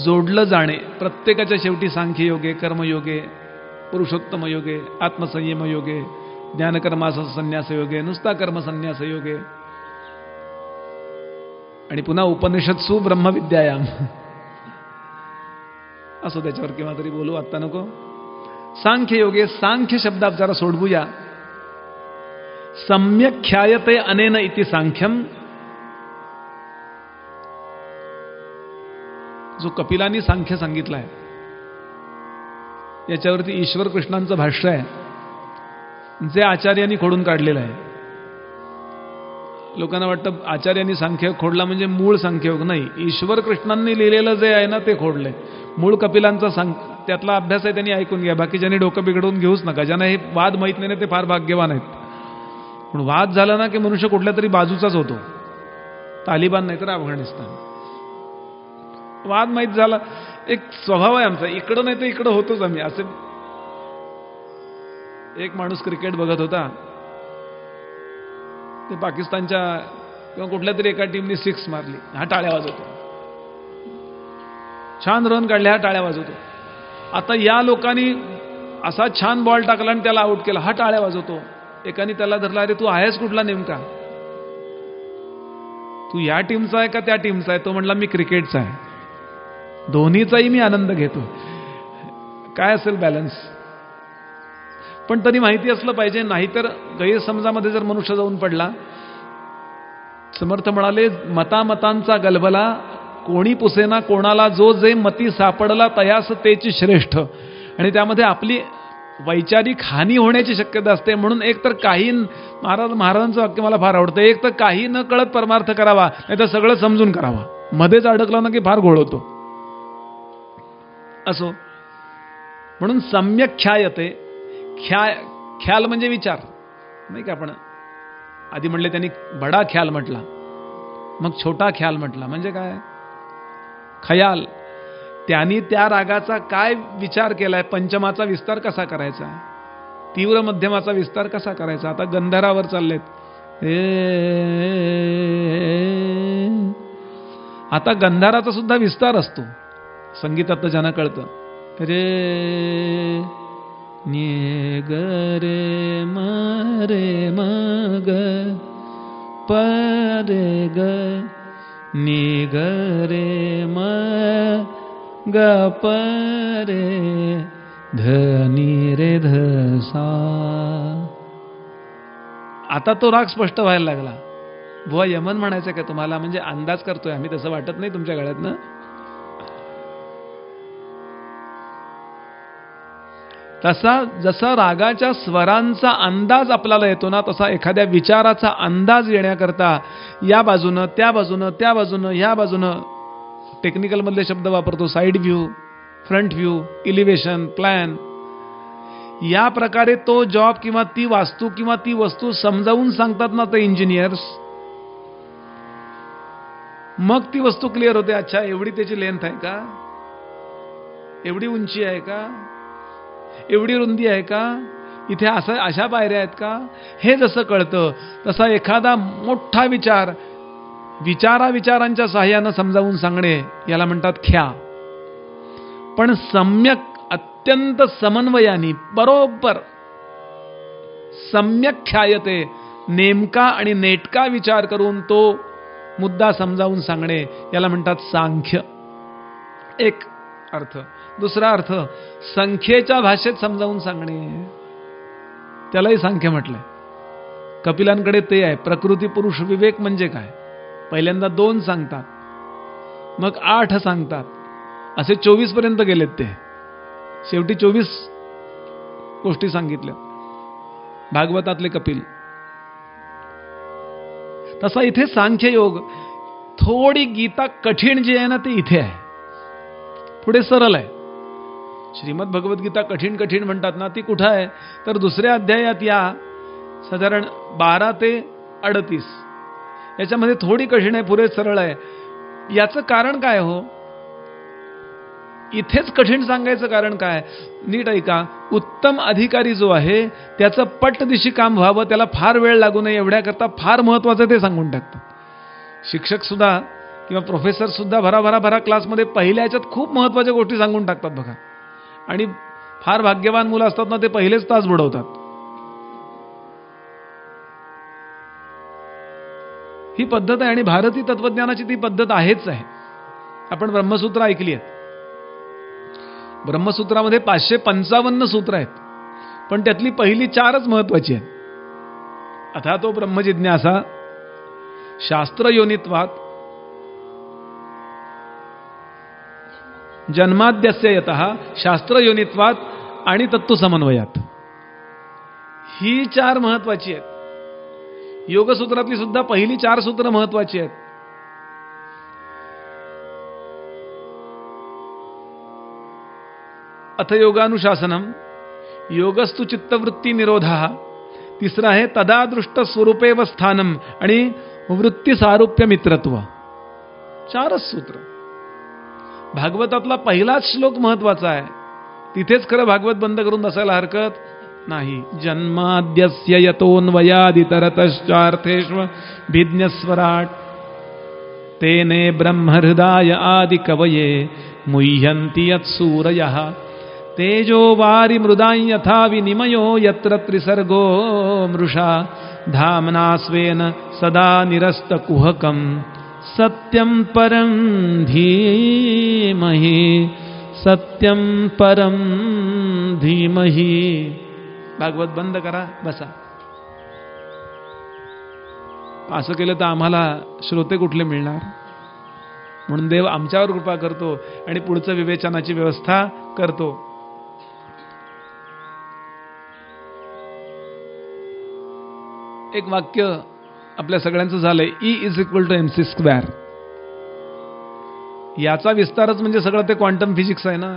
जोडलं जाणे. प्रत्येकाच्या शेवटी सांख्य योगे, कर्मयोगे, पुरुषोत्तम योगे, आत्मसंयम योगे, ज्ञानकर्मास संन्यास योगे, नुसता कर्म संन्यास योगे, आणि पुन्हा उपनिषत्सु ब्रह्मविद्यायाम. असो त्याच्यावर केव्हा तरी बोलू, आत्ता नको. सांख्य योगे, सांख्य शब्दात जरा सोडवूया. सम्यक ख्यायते अनेन इति सांख्यम. जो कपिलांनी सांख्य सांगितलाय याच्यावरती ईश्वर कृष्णांचं भाष्य आहे, जे आचार्यांनी खोडून काढलेलं आहे. लोकांना वाटतं आचार्यांनी सांख्य खोडला म्हणजे मूळ सांख्ययोग नाही. ईश्वर कृष्णांनी लिहिलेलं जे आहे ना ते खोडलंय. मूळ कपिलांचा त्यातला अभ्यास आहे, त्यांनी ऐकून घ्या. बाकीच्यांनी डोकं बिघडवून घेऊच नका. ज्यांना हे वाद माहीत नाही ते फार भाग्यवान आहेत. पण वाद झाला ना की मनुष्य कुठल्या तरी बाजूचाच होतो. तालिबान नाही तर अफगाणिस्तान. वाद माहीत झाला, एक स्वभाव आहे आमचा, इकडं नाही तर इकडं होतोच आम्ही. असे एक माणूस क्रिकेट बघत होता, ते पाकिस्तानच्या किंवा कुठल्या तरी एका टीमने 6 मारली, हा टाळ्या वाजवतो. छान रन काढले, हा टाळ्या वाजवतो. आता या लोकांनी असा छान बॉल टाकला आणि त्याला आउट केला, हा टाळ्या वाजवतो. एकाने त्याला धरला, अरे तू आहेस कुठला नेमका, तू या टीमचा आहे का त्या टीमचा आहे? तो म्हणला मी क्रिकेटचा आहे. दोन्हीचाही मी आनंद घेतो. काय असेल बॅलन्स? पण तरी माहिती असलं पाहिजे, नाहीतर गैरसमजामध्ये जर मनुष्य जाऊन पडला. समर्थ म्हणाले, मतामतांचा गलबला कोणी पुसेना कोणाला, जो जे मती सापडला तयास तेची श्रेष्ठ. आणि त्यामध्ये आपली वैचारिक हानी होण्याची शक्यता असते. म्हणून एक तर काही, महाराजांचं वाक्य मला फार आवडतं, एक तर काही न कळत परमार्थ करावा, नाही तर सगळं समजून करावा. मध्येच अडकला ना की फार घोळ होतो. असो, म्हणून सम्यक ख्यायते. ख्याल म्हणजे विचार, नाही का? आपण आधी म्हणले त्यांनी बडा ख्याल म्हटला, मग छोटा ख्याल म्हटला. म्हणजे काय? खयाल. त्यांनी त्या रागाचा काय विचार केलाय, पंचमाचा विस्तार कसा करायचा, तीव्र मध्यमाचा विस्तार कसा करायचा. आता गंधरावर चाललेत. आता गंधाराचा सुद्धा विस्तार असतो, संगीतात ज्यांना कळतं. रे नि ग रे म रे म ग प रे ग नि ग रे म ग प रे ध नि रे ध सा. आता तो राग स्पष्ट व्हायला लागला. बुवा यमन म्हणायचं का तुम्हाला? म्हणजे अंदाज करतोय आम्ही, तसं वाटत नाही तुमच्या गळ्यातनं. तसा जसा रागाच्या स्वरांचा अंदाज आपल्याला येतो ना, तसा एखाद्या विचाराचा अंदाज येण्याकरता या बाजूनं त्या बाजूनं त्या बाजूनं ह्या बाजूनं टेक्निकल मधले शब्द वापरतो. Side view, front view, elevation, plan. या प्रकारे तो जॉब किंवा ती वास्तू किंवा ती वस्तू समजावून सांगतात ना ते इंजिनियर्स. मग ती वस्तू क्लिअर होते. अच्छा, एवढी त्याची लेंथ आहे का, एवढी उंची आहे का, एवढी रुंदी आहे का, इथे असं अशा पायऱ्या आहेत का, हे जसं कळतं तसा एखादा मोठा विचार विचारांच्या साह्यानं समजावून सांगणे याला म्हणतात ख्या. पण सम्यक, अत्यंत समन्वयाने, बरोबर सम्यक ख्यायते, नेमका आणि नेटका विचार करून तो मुद्दा समजावून सांगणे याला म्हणतात सांख्य. एक अर्थ. दुसरा अर्थ, संख्येच्या भाषेत समजावून सांगणे, त्यालाही सांख्य म्हटलंय. कपिलांकडे ते आहे. प्रकृती पुरुष विवेक म्हणजे काय? पहिल्यांदा 2 सांगतात, मग 8 सांगतात, असे 24 पर्यंत गेलेत ते. शेवटी 24 गोष्टी सांगितल्या भागवतातले कपिल. तसा इथे सांख्ययोग. थोडी गीता कठीण जी आहे ना ती इथे आहे, पुढे सरळ आहे. श्रीमद भगवद्गीता कठीण कठीण म्हणतात ना, ती कुठं आहे तर 2ऱ्या अध्यायात या साधारण 12 ते 38 याच्यामध्ये थोडी कठीण आहे, पुढे सरळ आहे. याचं कारण काय हो? इथेच कठीण सांगायचं कारण काय? नीट ऐका. उत्तम अधिकारी जो आहे त्याचं पटदिशी काम व्हावं, त्याला फार वेळ लागू नये एवढ्याकरता फार महत्वाचं ते सांगून टाकतात. शिक्षक सुद्धा किंवा प्रोफेसर सुद्धा भरा क्लासमध्ये पहिल्या याच्यात खूप महत्वाच्या गोष्टी सांगून टाकतात बघा. आणि फार भाग्यवान मुलं असतात ना, ते पहिलेच तास बुडवतात. ही पद्धत आहे आणि भारतीय तत्वज्ञानाची ती पद्धत आहेच आहे. आपण ब्रह्मसूत्र ऐकली आहेत. ब्रह्मसूत्रामध्ये 555 सूत्र आहेत, पण त्यातली पहिली 4च महत्वाची आहेत. अथा तो ब्रह्मजिज्ञासा, शास्त्रयोनित्वात, जन्माद्यस्य यतः, शास्त्रयोनित्वात आणि तत्वसमन्वयात. ही 4 महत्वाची आहेत. योगसूत्रातली सुद्धा पहिली 4 सूत्र महत्वाची आहेत. अथ योगानुशासनम, योगस्तु चित्तवृत्ती निरोधः. तिसरा आहे तदादृष्ट स्वरूपेव स्थानम आणि वृत्ती सारूप्य मित्रत्व. 4च सूत्र. भागवतातला पहिलाच श्लोक महत्वाचा आहे. तिथेच खरं भागवत बंद करून बसायला हरकत नाही. जन्माद्यस्य यतोऽन्वयादितरतश्चार्थेष्व भिज्ञस्वराट् तेने ब्रह्महृदाय आदि कवये मुह्यन्ति यत्सूरयः तेजो वारि मृदां यथा विनिमयो यत्र त्रिसर्गो मृषा धाम्ना स्वेन सदा निरस्तकुहकं सत्यं परं धीमहि, सत्यं परं धीमहि. भागवत बंद करा, बसा. असं केलं तर आम्हाला श्रोते कुठले मिळणार? म्हणून देव आमच्यावर कृपा करतो आणि पुढचं विवेचनाची व्यवस्था करतो. एक वाक्य आपल्या सगळ्यांचं झालंय, E=mc². याचा विस्तारच म्हणजे सगळं ते क्वांटम फिजिक्स आहे ना.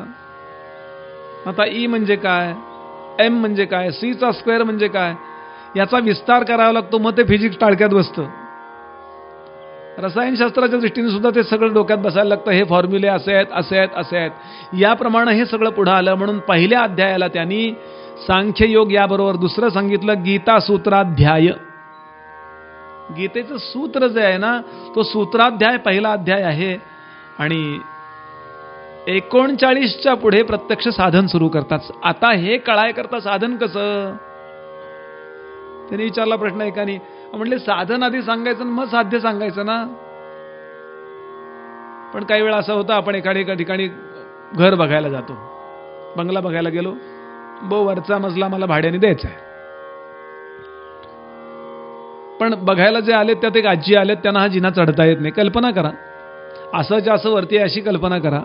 आता ई म्हणजे काय, एम म्हणजे काय, सीचा स्क्वेअर म्हणजे काय, याचा विस्तार करावा लागतो, मग ते फिजिक्स टाळक्यात बसतं. रसायनशास्त्राच्या दृष्टीने सुद्धा ते सगळं डोक्यात बसायला लागतं. हे फॉर्म्युले असे आहेत, असे आहेत, असे आहेत. याप्रमाणे हे सगळं पुढं आलं. म्हणून पहिल्या अध्यायाला त्यांनी सांख्ययोग याबरोबर दुसरं सांगितलं गीता सूत्राध्याय. गीतेचं सूत्र जे आहे ना, तो सूत्राध्याय पहिला अध्याय आहे. आणि 39च्या पुढे प्रत्यक्ष साधन सुरू करतात. आता हे कळाय करता साधन कसं, त्यांनी विचारला प्रश्न एकाने. म्हणले साधन आधी सांगायचं मग साध्य सांगायचं ना. पण काही वेळा असं होतं, आपण एका ठिकाणी घर बघायला जातो, बंगला बघायला गेलो, वरचा मजला मला भाड्याने द्यायचा आहे. पण बघायला जे आलेत त्यात एक आजी आलेत, त्यांना हा जिना चढता येत नाही. कल्पना करा, असंच्या असं वरती आहे अशी कल्पना करा.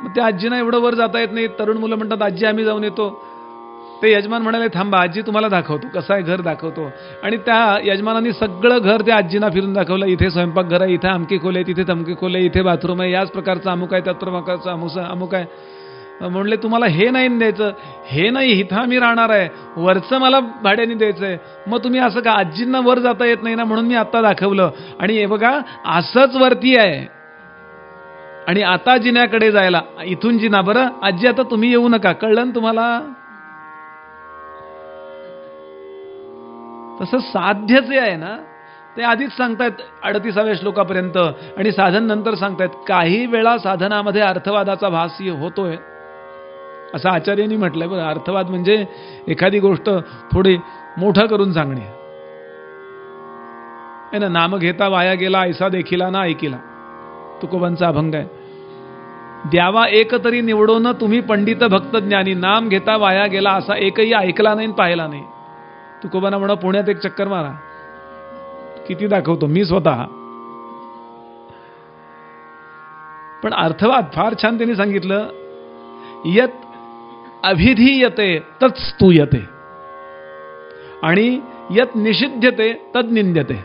मग त्या आजीना एवढं वर जाता येत नाही. तरुण मुलं म्हणतात आजी आम्ही जाऊन येतो. ते यजमान म्हणाले थांबा आजी तुम्हाला दाखवतो, कसं आहे घर दाखवतो. आणि त्या यजमानांनी सगळं घर त्या आजींना फिरून दाखवलं. इथे स्वयंपाकघर आहे, इथे अमकी खोले, तिथे तमकी खोले, इथे बाथरूम आहे, याच प्रकारचं अमुक आहे, त्याच प्रकारचं अमुक आहे. म्हणले तुम्हाला हे नाही द्यायचं, हे नाही, इथं आम्ही राहणार आहे, वरचं मला भाड्याने द्यायचंय. मग तुम्ही असं का, आजींना वर जाता येत नाही ना म्हणून मी आता दाखवलं. आणि हे बघा असंच वरती आहे. आणि आता जिन्याकडे जायला इथून जिना, बरं आजी आता तुम्ही येऊ नका, कळलं ना तुम्हाला. तसं साध्य जे आहे ना ते आधीच सांगतायत 38व्या श्लोकापर्यंत, आणि साधन नंतर सांगतायत. काही वेळा साधनामध्ये अर्थवादाचा भास होतोय असं आचार्यांनी म्हटलंय. बरं, अर्थवाद म्हणजे एखादी गोष्ट थोडी मोठं करून सांगणे आहे ना. नाम घेता वाया गेला ऐसा देखिला ना ऐकिला, तुकोबांचा अभंग आहे. द्यावा एक तरी निवडून तुम्ही पंडित भक्त ज्ञानी, नाम घेता वाया गेला असा एकही ऐकला नाही पाहिला नाही. तुकोबांना म्हणा पुण्यात एक चक्कर मारा, किती दाखवतो मी स्वतः. पण अर्थवाद फार छान त्यांनी सांगितलं. यत अभिधीयते तत् स्तूयते आणि यत निषिध्यते तद निंद्यते.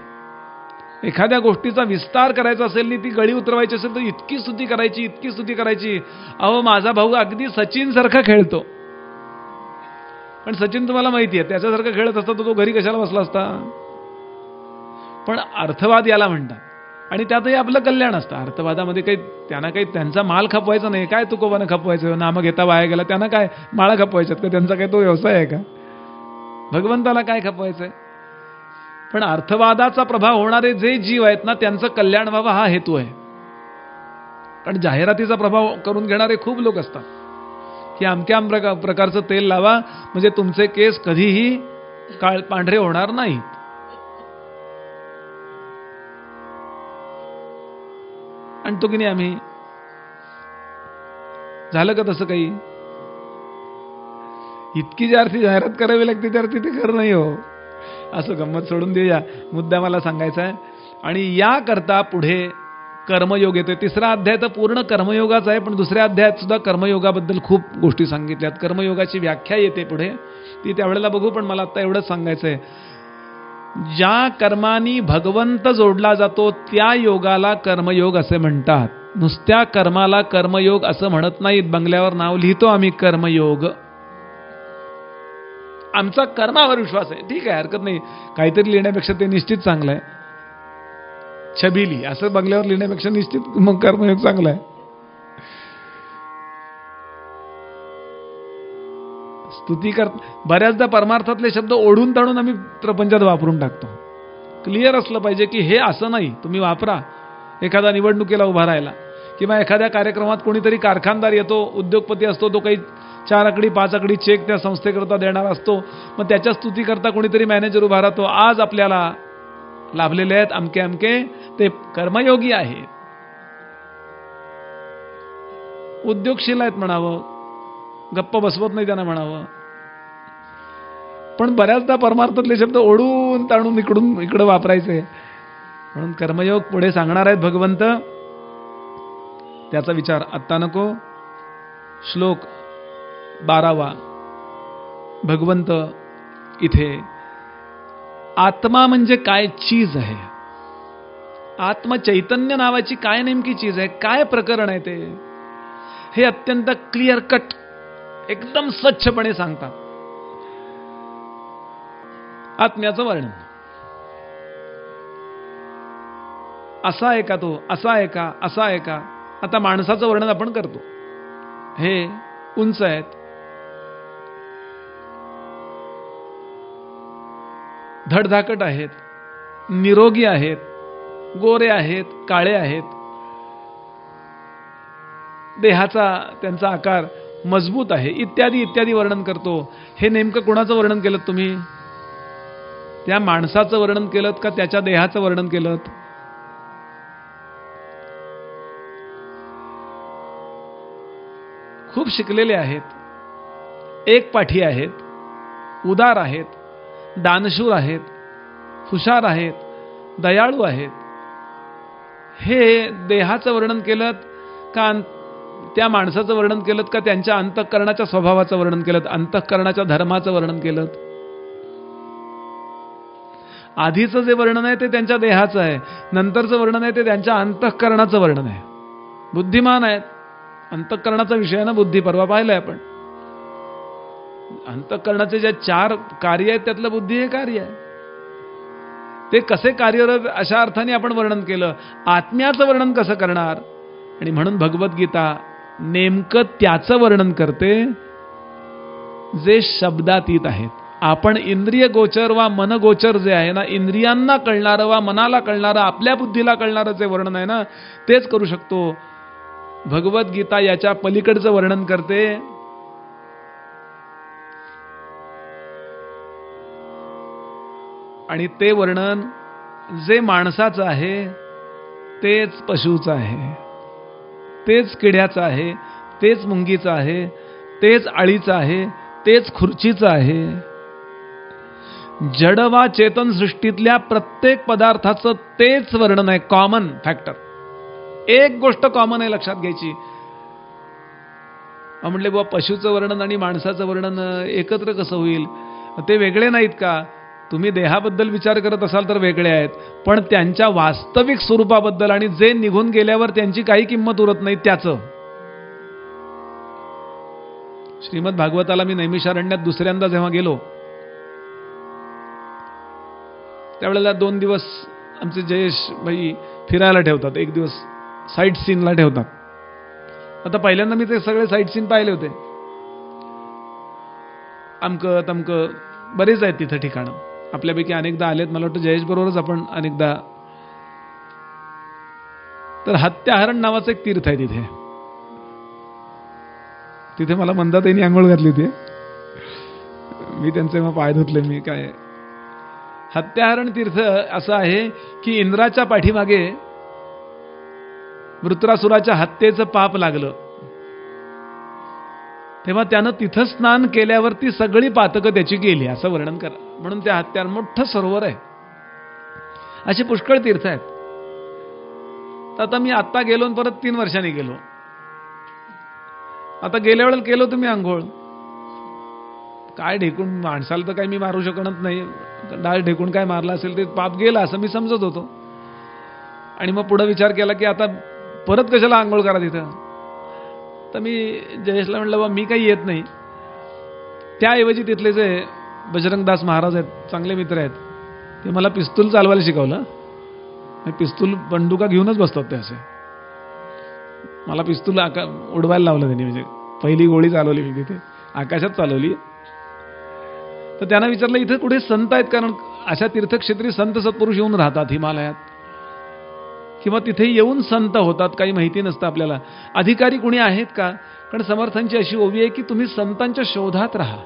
एखाद्या गोष्टीचा विस्तार करायचा असेल नी ती गळी उतरवायची असेल तर इतकी स्तुती करायची, इतकी स्तुती करायची. अहो माझा भाऊ अगदी सचिन सारखा खेळतो, पण सचिन तुम्हाला माहिती आहे त्याच्यासारखं खेळत असता तो घरी कशाला बसला असता. पण अर्थवाद याला म्हणतात, आणि त्यातही आपलं कल्याण असतं. अर्थवादामध्ये काही त्यांना काही त्यांचा माल खपवायचा नाही. काय तुकोबानं खपवायचं, नाम घेता वाया गेला, त्यांना काय माळा खपवायच्यात का, त्यांचा काय तो व्यवसाय आहे का. भगवंताला काय खपवायचंय. पण अर्थवादाचा प्रभाव होणारे जे जीव आहेत ना त्यांचं कल्याण व्हावं हा हेतू आहे. कारण जाहिरातीचा प्रभाव करून घेणारे खूप लोक असतात की अमक्या प्रकारचं तेल लावा म्हणजे तुमचे केस कधीही पांढरे होणार नाहीत. आणतो की नाही आम्ही, झालं का तसं काही. इतकी ज्या अर्थी जाहिरात करावी लागते त्या अर्थी ते खरं नाही हो. असं गंमत सोडून देऊया, मुद्दा मला सांगायचा आहे. आणि याकरता पुढे कर्मयोग येतोय. तिसरा अध्याय तर पूर्ण कर्मयोगाचा आहे, पण दुसऱ्या अध्यायात सुद्धा कर्मयोगाबद्दल खूप गोष्टी सांगितल्यात. कर्मयोगाची व्याख्या येते पुढे, ती त्यावेळेला बघू. पण मला आता एवढंच सांगायचं आहे, ज्या कर्मानी भगवंत जोडला जातो त्या योगाला कर्मयोग असे म्हणतात. नुसत्या कर्माला कर्मयोग असं म्हणत नाहीत. बंगल्यावर नाव लिहितो आम्ही कर्मयोग, आमचा कर्मावर विश्वास आहे, ठीक आहे, हरकत नाही. काहीतरी लिहिण्यापेक्षा ते निश्चित चांगलं आहे. छबिली असं बंगल्यावर लिहिण्यापेक्षा निश्चित मग कर्मयोग चांगला आहे. स्तुती बऱ्याचदा परमार्थातले शब्द ओढून ताणून आम्ही प्रपंचात वापरून टाकतो. क्लिअर असलं पाहिजे की हे असं नाही, तुम्ही वापरा. एखादा निवडणुकीला उभा राहिला किंवा एखाद्या कार्यक्रमात कोणीतरी कारखानदार येतो, उद्योगपती असतो, तो काही 4 आकडी 5 आकडी चेक त्या संस्थेकरता देणार असतो. मग त्याच्या स्तुती करता कोणीतरी मॅनेजर उभा राहतो. आज आपल्याला लाभलेले आहेत अमके अमके, ते कर्मयोगी आहेत, उद्योगशील आहेत म्हणावं, गप्प बसवत नाही त्यांना म्हणावं. पण बऱ्याचदा परमार्थातले शब्द ओढून ताणून इकडं वापरायचे. म्हणून कर्मयोग पुढे सांगणार आहेत भगवंत, त्याचा विचार आत्ता नको. श्लोक 12. भगवंत इथे आत्मा म्हणजे काय चीज आहे, आत्मचैतन्य नावाची काय नेमकी चीज आहे, काय प्रकरण आहे ते. हे अत्यंत क्लिअर कट एकदम स्वच्छपणे सांगतात. आत्म्याचं वर्णन असा आहे का, तो असा आहे का, असा आहे का. आता माणसाचं वर्णन आपण करतो. हे उंच आहेत, धडधाकट आहेत, निरोगी आहेत, गोरे आहेत, काळे आहेत, देहाचा त्यांचा आकार मजबूत आहे, इत्यादी इत्यादी वर्णन करतो. हे नेमकं कोणाचं वर्णन केलं तुम्ही? त्या माणसाचं वर्णन केलं का त्याच्या देहाचं वर्णन केलं? खूप शिकलेले आहेत, एक पाठी आहेत, उदार आहेत, दानशूर आहेत, हुशार आहेत, दयाळू आहेत. हे देहाचं वर्णन केलं का त्या माणसाचं वर्णन केलं का त्यांच्या अंतःकरणाच्या स्वभावाचं वर्णन केलं, अंतःकरणाच्या धर्माचं वर्णन केलं? आधीचं जे वर्णन आहे ते त्यांच्या देहाचं आहे, नंतरचं वर्णन आहे ते त्यांच्या अंतःकरणाचं वर्णन आहे. बुद्धिमान आहेत, अंतःकरणाचा विषय आहे ना बुद्धी, परवा पाहिलंय आपण. अंतःकरणाचे जे 4 कार्य आहेत त्यातलं बुद्धी हे कार्य आहे. ते कसे कार्यरत अशा अर्थाने आपण वर्णन केलं. आत्म्याचं वर्णन कसं करणार? आणि म्हणून भगवद्गीता नेमकं त्याचं वर्णन करते जे शब्दातीत आहेत. आपण इंद्रिय गोचर वा मनगोचर जे आहे ना, इंद्रियांना कळणारं वा मनाला कळणारं, आपल्या बुद्धीला कळणारं जे वर्णन आहे ना, तेच करू शकतो. भगवद्गीता याच्या पलीकडचं वर्णन करते. आणि ते वर्णन जे माणसाचं आहे तेच पशुचं आहे, तेच किड्याचं आहे, तेच मुंगीचं आहे, तेच आळीचं आहे, तेच खुर्चीचं आहे. जड वा चेतन सृष्टीतल्या प्रत्येक पदार्थाचं तेच वर्णन आहे. कॉमन फॅक्टर, एक गोष्ट कॉमन आहे, लक्षात घ्यायची. म्हटले बाबा पशुचं वर्णन आणि माणसाचं वर्णन एकत्र कसं होईल? ते वेगळे नाहीत का? तुम्ही देहाबद्दल विचार करत असाल तर वेगळे आहेत, पण त्यांच्या वास्तविक स्वरूपाबद्दल आणि जे निघून गेल्यावर त्यांची काही किंमत उरत नाही त्याचं. श्रीमद भागवताला मी नैमिषारण्यात दुसऱ्यांदा जेव्हा गेलो त्यावेळेला 2 दिवस आमचे जयेश भाई फिरायला ठेवतात, 1 दिवस साईट सीनला ठेवतात. आता पहिल्यांदा मी ते सगळे साईट सीन पाहिले होते. अमकं तमकं बरेच आहेत तिथं ठिकाणं. आपल्यापैकी अनेकदा आलेत, मला वाटतं जयेश बरोबरच आपण अनेकदा. तर हत्याहरण नावाचं एक तीर्थ आहे तिथे. तिथे मला मंदाताईंनी आंघोळ घातली होती. मी त्यांचे मग पाय धुतले. मी काय, हत्याहरण तीर्थ असं आहे की इंद्राच्या पाठीमागे वृत्रासुराच्या हत्येचं पाप लागलं तेव्हा त्यानं तिथं स्नान केल्यावर ती सगळी पातकं त्याची गेली, असं वर्णन करा. म्हणून त्या हत्यार मोठं सरोवर आहे. अशी पुष्कळ तीर्थ आहेत. तर आता मी आत्ता गेलो आणि परत 3 वर्षांनी गेलो. आता गेल्या वेळेला केलं होतं मी आंघोळ. काय ढेकून, माणसाला तर काही मी मारू शकत नाही, डाळ ढेकून काय मारला असेल ते पाप गेला असं मी समजत होतो. आणि मग पुढे विचार केला की आता परत कशाला आंघोळ करा तिथं. तर मी जयेशला म्हटलं बा मी काही येत नाही. त्याऐवजी तिथले जे बजरंगदास महाराज आहेत, चांगले मित्र आहेत, ते मला पिस्तूल चालवायला शिकवलं. पिस्तूल बंदुका घेऊनच बसतात ते असे. मला पिस्तूल उडवायला लावलं त्यांनी. म्हणजे पहिली गोळी चालवली मी तिथे, आकाशात चालवली. तर त्यांना विचारलं इथे कुठे संत आहेत? कारण अशा तीर्थक्षेत्री संत सत्पुरुष येऊन राहतात हिमालयात, किंवा तिथे येऊन संत होतात, काही माहिती नसतं आपल्याला. अधिकारी कुणी आहेत का? कारण समर्थांची अशी ओवी आहे की तुम्ही संतांच्या शोधात राहा.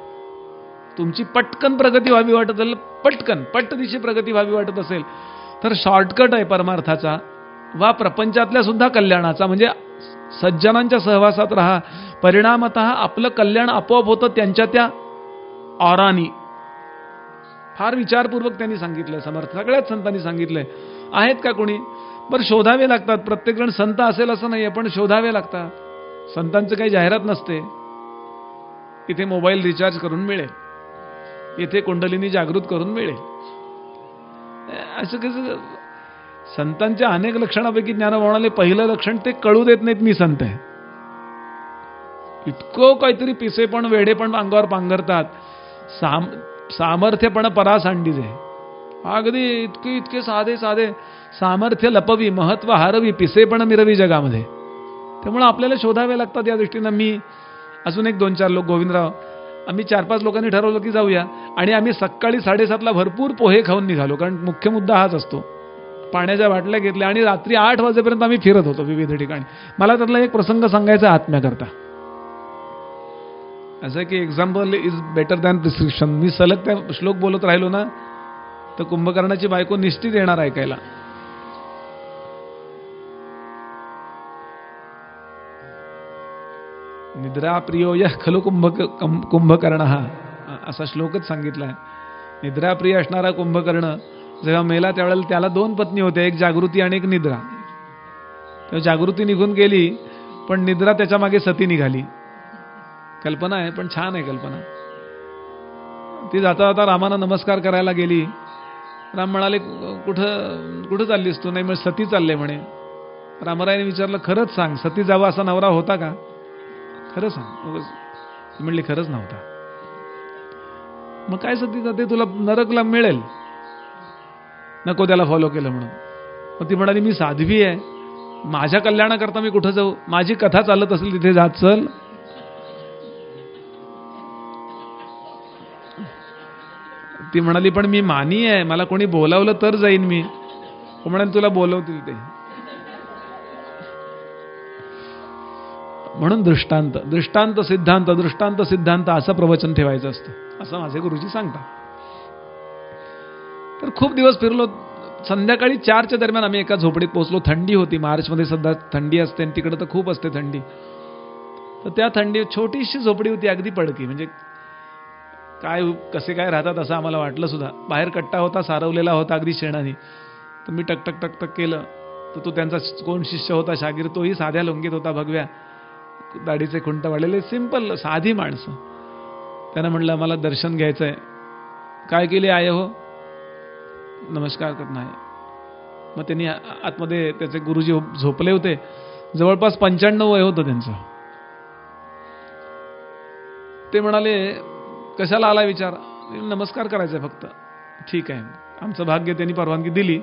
तुमची पटकन प्रगती व्हावी वाटत असेल, पटकन पटदिशी प्रगती व्हावी वाटत असेल तर शॉर्टकट आहे परमार्थाचा वा प्रपंचातल्या सुद्धा कल्याणाचा, म्हणजे सज्जनांच्या सहवासात राहा. परिणामतः आपलं कल्याण आपोआप होतं त्यांच्या त्या ऑरानी. फार विचारपूर्वक त्यांनी सांगितलंय, समर्थ सगळ्याच संतांनी सांगितलंय. आहेत का कोणी? बरं शोधावे लागतात. प्रत्येक जण संत असेल असं नाही, पण शोधावे लागतात. संतांचं काही जाहिरात नसते. इथे मोबाईल रिचार्ज करून मिळेल, इथे कुंडलिनी जागृत करून मिळेल, असं कसं. संतांच्या अनेक लक्षणापैकी ज्ञानभावनाले पहिलं लक्षण ते कळू देत नाहीत मी संत आहे. इतकं काहीतरी पिसेपण वेडेपण अंगावर पांघरतात. सामर्थ्यपण परासांडीज आहे. अगदी इतके साधे साधे सामर्थ्य लपवी, महत्व हारवी, पिसेपण मिरवी जगामध्ये. त्यामुळे आपल्याला शोधावे लागतात. या दृष्टीनं मी अजून एक 2-4 लोक, गोविंदराव, आम्ही 4-5 लोकांनी ठरवलं की जाऊया. आणि आम्ही सकाळी 7:30ला भरपूर पोहे खाऊन निघालो, कारण मुख्य मुद्दा हाच असतो. पाण्याच्या बाटल्या घेतल्या आणि रात्री 8 वाजेपर्यंत आम्ही फिरत होतो विविध ठिकाणी. मला त्यातला एक प्रसंग सांगायचा आत्म्याकरता. असं की example is better than prescription. मी सलग त्या श्लोक बोलत राहिलो ना, तर कुंभकर्णाची बायको निश्चित येणार ऐकायला. निद्रा प्रियो यः खलु कुंभकर्ण, हा असा श्लोकच सांगितलाय. निद्राप्रिय असणारा कुंभकर्ण जेव्हा मेला त्यावेळेला त्याला 2 पत्नी होत्या, एक जागृती आणि एक निद्रा. तेव्हा जागृती निघून गेली, पण निद्रा त्याच्या मागे सती निघाली. कल्पना आहे, पण छान आहे कल्पना. ती जाता जाता रामाना नमस्कार करायला गेली. राम म्हणाले, कुठं चाललीस तू? नाही, मग सती चालले म्हणे. रामरायाने विचारलं, खरंच सांग, सती जावं असा नवरा होता का? खरं सांग. ती म्हणली, खरंच नव्हता. मग काय सती जाते, तुला नरकला मिळेल. नको त्याला फॉलो केलं म्हणून. मग ती म्हणाली, मी साध्वी आहे, माझ्या कल्याणाकरता मी कुठं जाऊ? माझी कथा चालत असेल तिथे जात चल. ती म्हणाली, पण मी मानी आहे, मला कोणी बोलावलं तर जाईन मी. म्हणाल, तुला बोलवतील ते. म्हणून दृष्टांत सिद्धांत असं प्रवचन ठेवायचं असतं, असं माझे गुरुजी सांगतात. तर खूप दिवस फिरलो. संध्याकाळी 4च्या दरम्यान आम्ही एका झोपडीत पोहोचलो. थंडी होती, मार्चमध्ये सध्या थंडी असते आणि तिकडे तर खूप असते थंडी. तर त्या थंडी छोटीशी झोपडी होती, अगदी पडकी. म्हणजे कसे काय राहतात असं आम्हाला वाटलं सुद्धा. बाहेर कट्टा होता, सारवलेला होता अगदी शेणाने. तर मी टक केलं, तर तो त्यांचा कोण शिष्य होता, शागीर, तोही साध्या लुंगीत होता, भगव्या दाढीचे खुंट वाढलेले, सिंपल साधी माणसं. त्यानं म्हटलं, मला दर्शन घ्यायचंय. काय केले आये हो? नमस्कार करणं आहे. मग त्यांनी आतमध्ये त्याचे गुरुजी झोपले होते. जवळपास 95 वय होतं त्यांचं. ते म्हणाले, कशाला आला विचार? नमस्कार करायचंय फक्त. ठीक आहे, आमचं भाग्य. त्यांनी परवानगी दिली.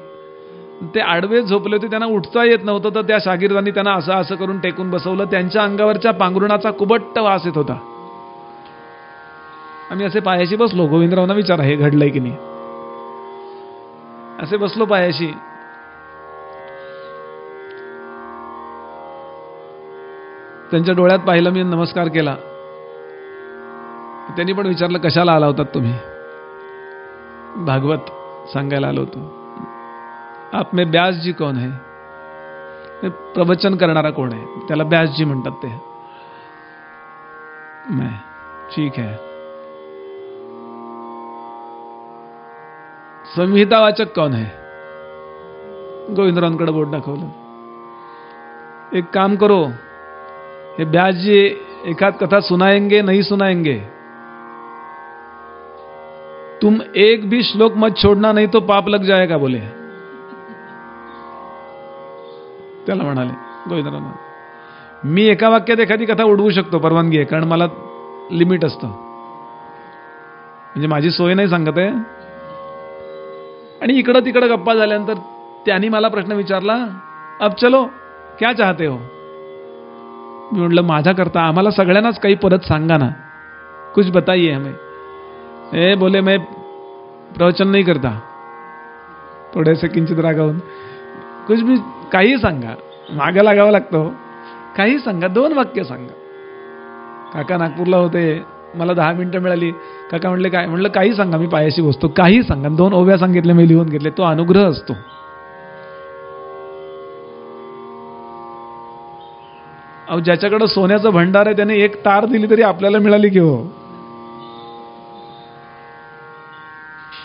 ते आडवे झोपले होते, त्यांना उठता येत नव्हतं. तर त्या शागिर्दांनी त्यांना असं करून टेकून बसवलं. त्यांच्या अंगावरच्या पांघरुणाचा कुबट्ट वास येत होता. आम्ही असे पायाशी बसलो. गोविंदरावांना विचारा, हे घडलंय की नाही? असे बसलो पायाशी. त्यांच्या डोळ्यात पाहिलं मी, नमस्कार केला. त्यांनी पण विचारलं, कशाला आला होतात तुम्ही? भागवत सांगायला आलो होतो. आप में ब्यास जी कौन है? प्रवचन करणारा कोण आहे? त्याला ब्यास जी म्हणतात ते. मैं. ठीक है. संहिता वाचक कौन है? गोविंदरावांकडे बोट दाखवलं. एक काम करो, ये ब्यास जी एकाध कथा सुनाएंगे, नहीं सुनाएंगे, तुम एक भी श्लोक मत छोड़ना, नहीं तो पाप लग जाएगा बोले. त्याला म्हणाले गोविंदराव, मी एका वाक्यात एखादी कथा उडवू शकतो, परवानगी आहे, कारण मला लिमिट असतं. म्हणजे माझी सोय नाही सांगत आहे. आणि इकडं तिकडं गप्पा झाल्यानंतर त्यांनी मला प्रश्न विचारला, अब चलो क्या चाहते हो? मी म्हटलं, माझ्याकरता आम्हाला सगळ्यांनाच काही परत सांगा ना, कुछ बताइए हमें. बोले मैं प्रवचन नहीं करता. थोडेसे किंचित रागावून, कुछ भी, काही सांगा. मागे लागावं लागतं. काही सांगा, 2 वाक्य सांगा. काका नागपूरला होते, मला 10 मिनिटं मिळाली. काका म्हणले, काय? म्हणलं, काही सांगा, मी पायाशी बसतो. काही सांगा. 2 ओव्या सांगितले, मी लिहून घेतले. तो अनुग्रह असतो. अहो, ज्याच्याकडे सोन्याचं भंडार आहे त्याने 1 तार दिली तरी आपल्याला मिळाली की हो.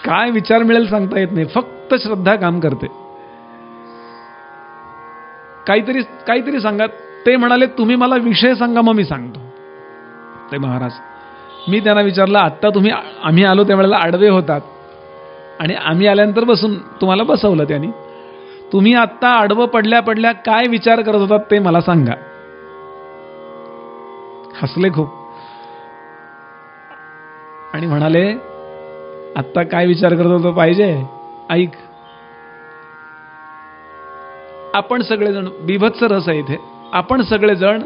काय विचार मिळेल सांगता येत नाही. फक्त श्रद्धा काम करते. काहीतरी सांगा. ते म्हणाले, तुम्ही मला विषय सांगा, मग मी सांगतो. ते महाराज, मी त्यांना विचारलं, आत्ता आम्ही आलो त्यावेळेला आडवे होतात आणि आम्ही आल्यानंतर बसून तुम्हाला बसवलं त्यांनी. तुम्ही आत्ता आडवं पडल्या काय विचार करत होतात ते मला सांगा. हसले खूप आणि म्हणाले, आत्ता काय विचार करत होतो पाहिजे? ऐक. आपण सगळेजण, बिभत्स रस आहे इथे, आपण सगळेजण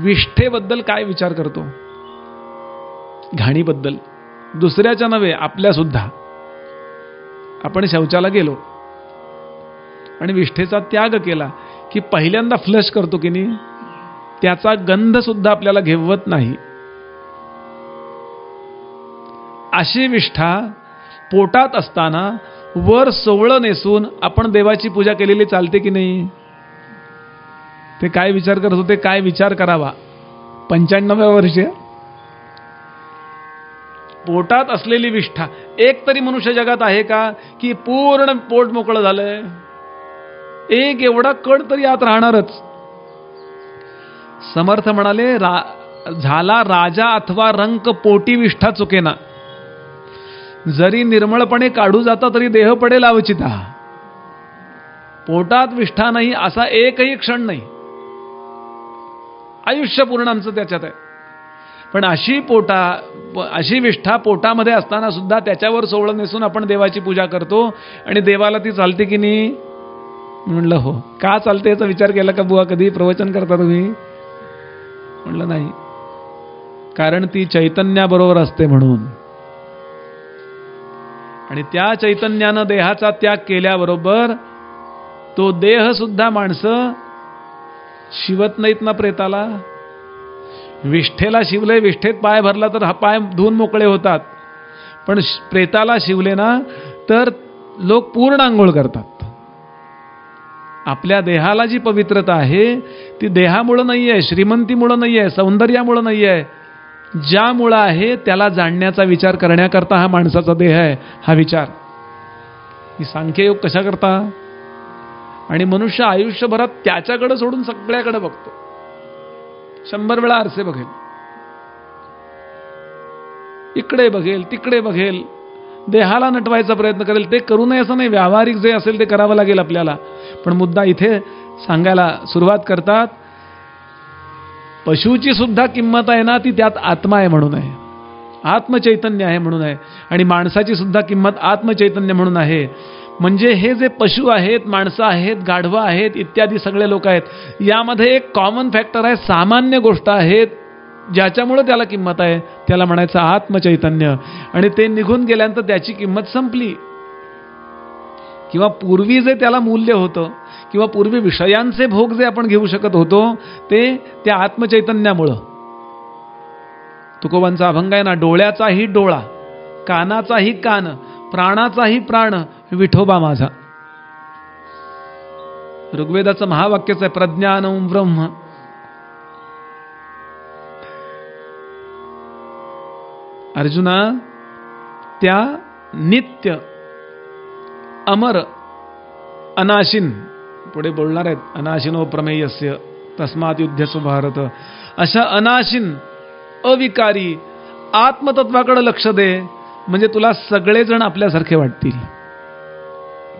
विष्ठेबद्दल काय विचार करतो? घाणीबद्दल. दुसऱ्याच्या नव्हे, आपल्या सुद्धा. आपण शौचाला गेलो आणि विष्ठेचा त्याग केला की पहिल्यांदा फ्लश करतो की नाही, त्याचा गंध सुद्धा आपल्याला घेवत नाही. अशी विष्ठा पोटात असताना वर सोवळं नेसून आपण देवाची पूजा केलेली चालते की नाही? ते काय विचार करत होते, काय विचार करावा? 95व्या वर्षी पोटात असलेली विष्ठा. एक तरी मनुष्य जगात आहे का की पूर्ण पोट मोकळं झालंय? एक एवढा कण तरी आत राहणारच. समर्थ म्हणाले, झाला राजा अथवा रंक पोटी विष्ठा चुकेना. जरी निर्मळपणे काढू जाता तरी देह पडेल अवचिता. पोटात विष्ठा नाही असा एकही क्षण नाही. आयुष्य पूर्ण आमचं त्याच्यात आहे. पण अशी विष्ठा पोटामध्ये असताना सुद्धा त्याच्यावर सोवळं नेसून आपण देवाची पूजा करतो आणि देवाला ती चालते की नाही? म्हणलं हो. का चालते याचा विचार केला का बुवा? कधी प्रवचन करता तुम्ही? म्हणलं नाही. कारण ती चैतन्याबरोबर असते म्हणून. आणि त्या चैतन्यानं देहाचा त्याग केल्याबरोबर तो देह सुद्धा माणसं शिवत नाहीत ना प्रेताला. विष्ठेला शिवले, विष्ठेत पाय भरला तर हा पाय धुवून मोकळे होतात. पण प्रेताला शिवले ना तर लोक पूर्ण आंघोळ करतात. आपल्या देहाला जी पवित्रता आहे ती देहामुळं नाही आहे, श्रीमंतीमुळं नाही आहे, सौंदर्यामुळं नाही आहे. ज्यामुळं आहे त्याला जाणण्याचा विचार करण्याकरता हा माणसाचा देह आहे. हा विचार ही सांख्ययोग कशा करता? आणि मनुष्य आयुष्यभरात त्याच्याकडे सोडून सगळ्याकडे बघतो. 100 वेळा आरसे बघेल, इकडे बघेल, तिकडे बघेल, देहाला नटवायचा प्रयत्न करेल. ते करू नये असं नाही, व्यावहारिक जे असेल ते करावं लागेल आपल्याला. पण मुद्दा इथे सांगायला सुरुवात करतात, पशुची सुद्धा किंमत आहे ना ती त्यात आत्मा आहे म्हणून आहे, आत्मचैतन्य आहे म्हणून आहे. आणि माणसाची सुद्धा किंमत आत्मचैतन्य म्हणून आहे. म्हणजे हे जे पशु आहेत, माणसं आहेत, गाढवं आहेत, इत्यादी सगळे लोक आहेत, यामध्ये एक कॉमन फॅक्टर आहे, सामान्य गोष्ट आहेत ज्याच्यामुळे त्याला किंमत आहे. त्याला म्हणायचं आत्मचैतन्य. आणि ते निघून गेल्यानंतर त्याची किंमत संपली. किंवा पूर्वी जे त्याला मूल्य होतं किंवा पूर्वी विषयांचे भोग जे आपण घेऊ शकत होतो ते त्या आत्मचैतन्यामुळं. तुकोबांचा अभंग आहे ना, डोळ्याचाही डोळा, कानाचाही कान, प्राणाचाही प्राण, विठोबा माझा. ऋग्वेदाचं महावाक्यच आहे, प्रज्ञानम ब्रह्म. अर्जुना, त्या नित्य अमर अनाशिन, पुढे बोलणार आहेत, अनाशिनो प्रमेयस्य तस्मात् युध्यस्व भारत. अशा अनाशिन अविकारी आत्मतत्वाकडे लक्ष दे, म्हणजे तुला सगळेजण आपल्यासारखे वाटतील.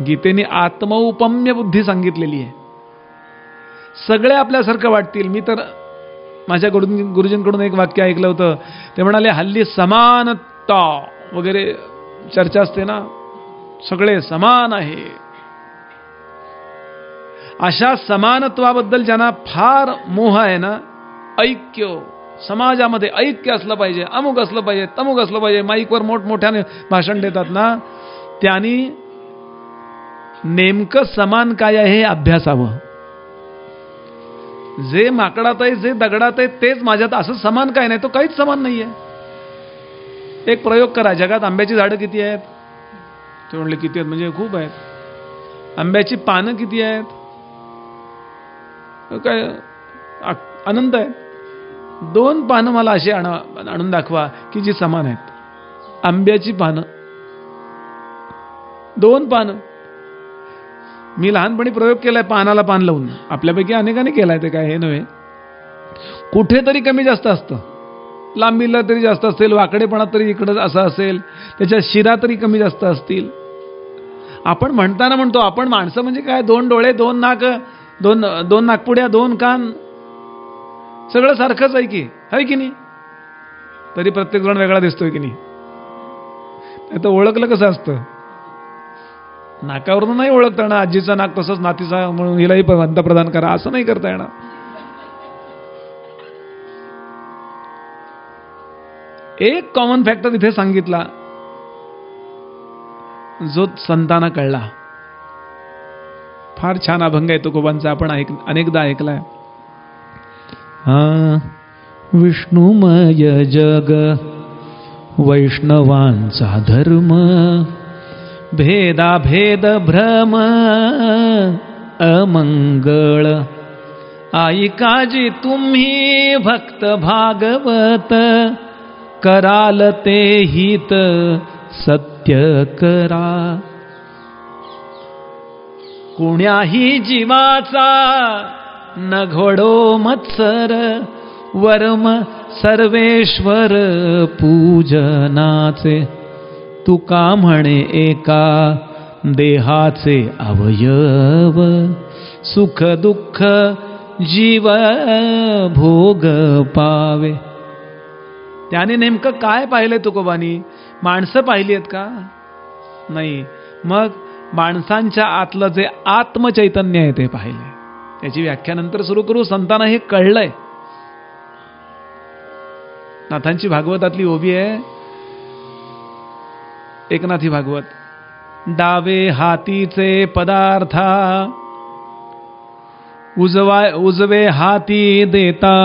गीतेने आत्मौपम्य बुद्धी सांगितलेली आहे. सगळे आपल्यासारखं वाटतील. मी तर माझ्या गुरुजींकडून एक वाक्य ऐकलं होतं. ते म्हणाले, हल्ली समानता वगैरे चर्चा असते ना, सगळे समान आहे. अशा समानत्वाबद्दल ज्यांना फार मोह आहे ना, ऐक्य, समाजामध्ये ऐक्य असलं पाहिजे, अमुक असलं पाहिजे, तमुक असलं पाहिजे, माईकवर मोठमोठ्याने भाषण देतात ना, त्यांनी नेमकं समान काय आहे हे अभ्यासावं. जे माकडात आहे, जे दगडात आहे तेच माझ्यात, असं समान काय नाही, तो काहीच समान नाहीये. एक प्रयोग करा, जगात आंब्याची झाडं किती आहेत? ते म्हणले किती आहेत म्हणजे खूप आहेत. आंब्याची पानं किती आहेत? काय अनंत आहे. 2 पानं मला अशी आणून दाखवा की जी समान आहेत. आंब्याची पानं 2 पानं. मी लहानपणी प्रयोग केलाय पानाला पान लावून, आपल्यापैकी अनेकांनी केलाय, ते काय हे नव्हे. कुठेतरी कमी जास्त असतं, लांबीला तरी जास्त असेल, वाकडेपणात तरी इकडं असं असेल, त्याच्या शिरा तरी कमी जास्त असतील. आपण म्हणताना म्हणतो आपण माणसं म्हणजे काय, 2 डोळे, 2 नाक, 2 नाकपुड्या, 2 कान. सगळं सारखंच आहे की नाही? तरी प्रत्येक जण वेगळा दिसतोय की नाही? तर ओळखलं कसं असतं? नाकावरून नाही ओळखता येणार. आजीचा नाक तसंच नातीचा म्हणून हिलाही पंतप्रधान करा असं नाही करता येणार. एक कॉमन फॅक्टर इथे सांगितला जो संतांना कळला. फार छान अभंग आहे तुकोबांचा, आपण अनेकदा ऐकलाय. विष्णुमय जग वैष्णवांचा धर्म, भेदाभेद भ्रम अमंगळ. ऐकाजी तुम्ही भक्त भागवत, कराल ते हित सत्य करा. कुण्याही जीवाचा न घोडो मत्सर, वर्म सर्वेश्वर पूजनाचे. तुका म्हणे एका देहाचे अवयव, सुख दुःख जीव भोग पावे. त्याने नेमकं काय पाहिलंय तुकोबानी? माणसं पाहिली आहेत का? नाही. मग माणसांच्या आतलं जे आत्मचैतन्य आहे ते पाहिलंय. त्याची व्याख्या नंतर सुरू करू. संतांना हे कळलंय. नाथांची भागवतातली ओवी आहे, एकनाथी भागवत. डावे हातीचे पदार्था, उजवे हाती देता.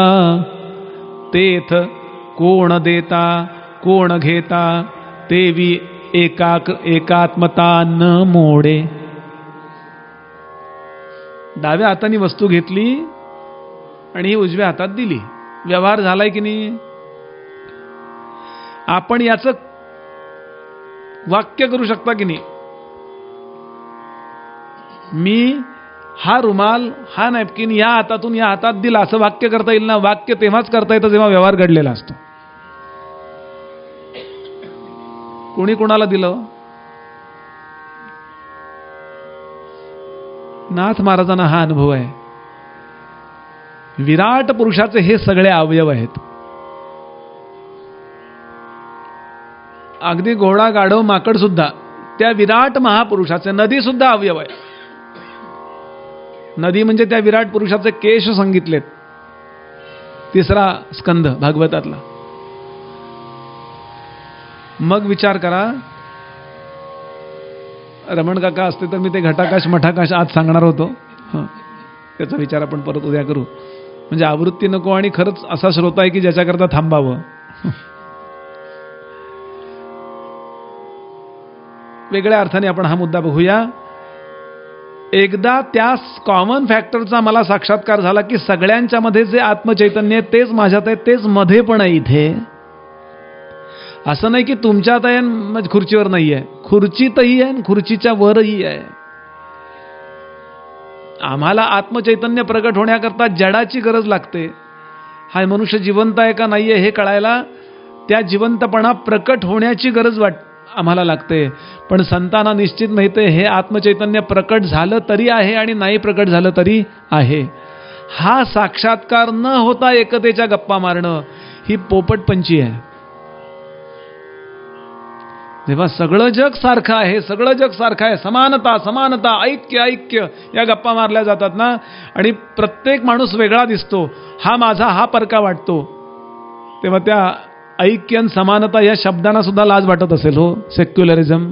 तेथ कोण देता कोण घेता, तेवी एकात्मता न मोडे. डाव्या हाताने वस्तू घेतली आणि ही उजव्या हातात दिली. व्यवहार झालाय की नाही? आपण याचं वाक्य करू शकता की नाही? मी हा रुमाल, हा नॅपकिन या हातातून या हातात दिला असं वाक्य करता येईल ना? वाक्य तेव्हाच करता येतं जेव्हा व्यवहार घडलेला असतो. कोणी कोणाला दिलं? नाथ महाराजांना हा अनुभव आहे. विराट पुरुषाचे हे सगळे अवयव आहेत. अगदी घोडा, गाढव, माकड सुद्धा त्या विराट महापुरुषाचे, नदी सुद्धा अवयव आहे. नदी म्हणजे त्या विराट पुरुषाचे केश सांगितलेत. 3रा स्कंध भागवतातला. मग विचार करा, रमण काका असते तर मी ते घटाकाश मठाकाश आज सांगणार होतो. त्याचा विचार आपण परत उद्या करू. म्हणजे आवृत्ती नको आणि खरंच असा श्रोता आहे की ज्याच्याकरता थांबावं. वेगळ्या अर्थाने आपण हा मुद्दा बघूया. एकदा त्या कॉमन फॅक्टरचा मला साक्षात्कार झाला की सगळ्यांच्या मध्ये जे आत्मचैतन्य आहे तेच माझ्यात आहे, तेच मध्ये पण आहे. इथे असं नाही की तुमच्यात आहे म्हणजे खुर्चीवर नाही आहे. खुर्चीतही आहे, खुर्चीच्या वरही आहे. आम्हाला आत्मचैतन्य प्रगट होण्याकरता जडाची गरज लागते. हा मनुष्य जिवंत आहे का नाहीये हे कळायला त्या जिवंतपणा प्रकट होण्याची गरज आम्हाला लागते. पण संतांना निश्चित माहिती आहे हे आत्मचैतन्य प्रकट झालं तरी आहे आणि नाही प्रकट झालं तरी आहे. हा साक्षात्कार न होता एकतेच्या गप्पा मारणं ही पोपटपंची आहे. जेव्हा सगळं जग सारखं आहे, सगळं जग सारखं आहे, समानता समानता ऐक्य ऐक्य या गप्पा मारल्या जातात ना, आणि प्रत्येक माणूस वेगळा दिसतो, हा माझा हा परका वाटतो, तेव्हा त्या ऐक्य आणि समानता या शब्दांना सुद्धा लाज वाटत असेल हो. सेक्युलरिझम,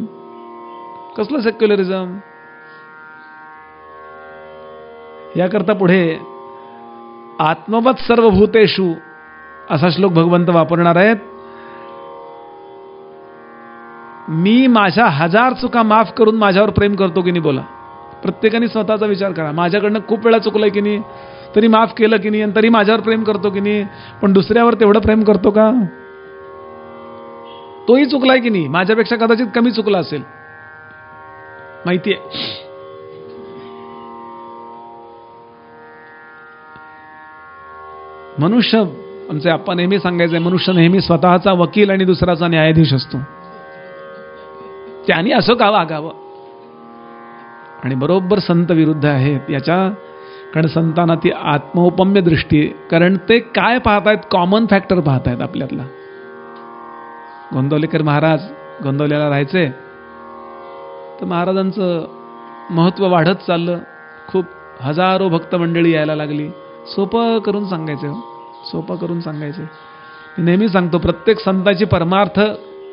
कसलं सेक्युलरिझम? याकरता पुढे आत्मवत सर्वभूतेषु असा श्लोक भगवंत वापरणार आहेत. मी माझ्या 1000 चुका माफ करून माझ्यावर प्रेम करतो की नाही? बोला, प्रत्येकाने स्वतःचा विचार करा. माझ्याकडनं खूप वेळा चुकलंय की नाही, तरी माफ केलं की नाही, आणि तरी माझ्यावर प्रेम करतो की नाही. पण दुसऱ्यावर तेवढं प्रेम करतो का? तोही चुकलाय की नाही, माझ्यापेक्षा कदाचित कमी चुकला असेल, माहितीये. मनुष्य, आमचे आप्पा नेहमी सांगायचे, मनुष्य नेहमी स्वतःचा वकील आणि दुसऱ्याचा न्यायाधीश असतो. त्यांनी असं का वागावं? आणि बरोबर संत विरुद्ध आहेत. याच्या कारण संतांना ती आत्मौपम्य दृष्टी, कारण ते काय पाहतायत, कॉमन फॅक्टर पाहतायत आपल्यातला. गोंदवलेकर महाराज गोंदवल्याला राहायचे, तर महाराजांचं महत्त्व वाढत चाललं. खूप हजारो भक्त मंडळी यायला लागली. सोपं करून सांगायचे हो, सोपं करून सांगायचे. मी नेहमी सांगतो, प्रत्येक संताची परमार्थ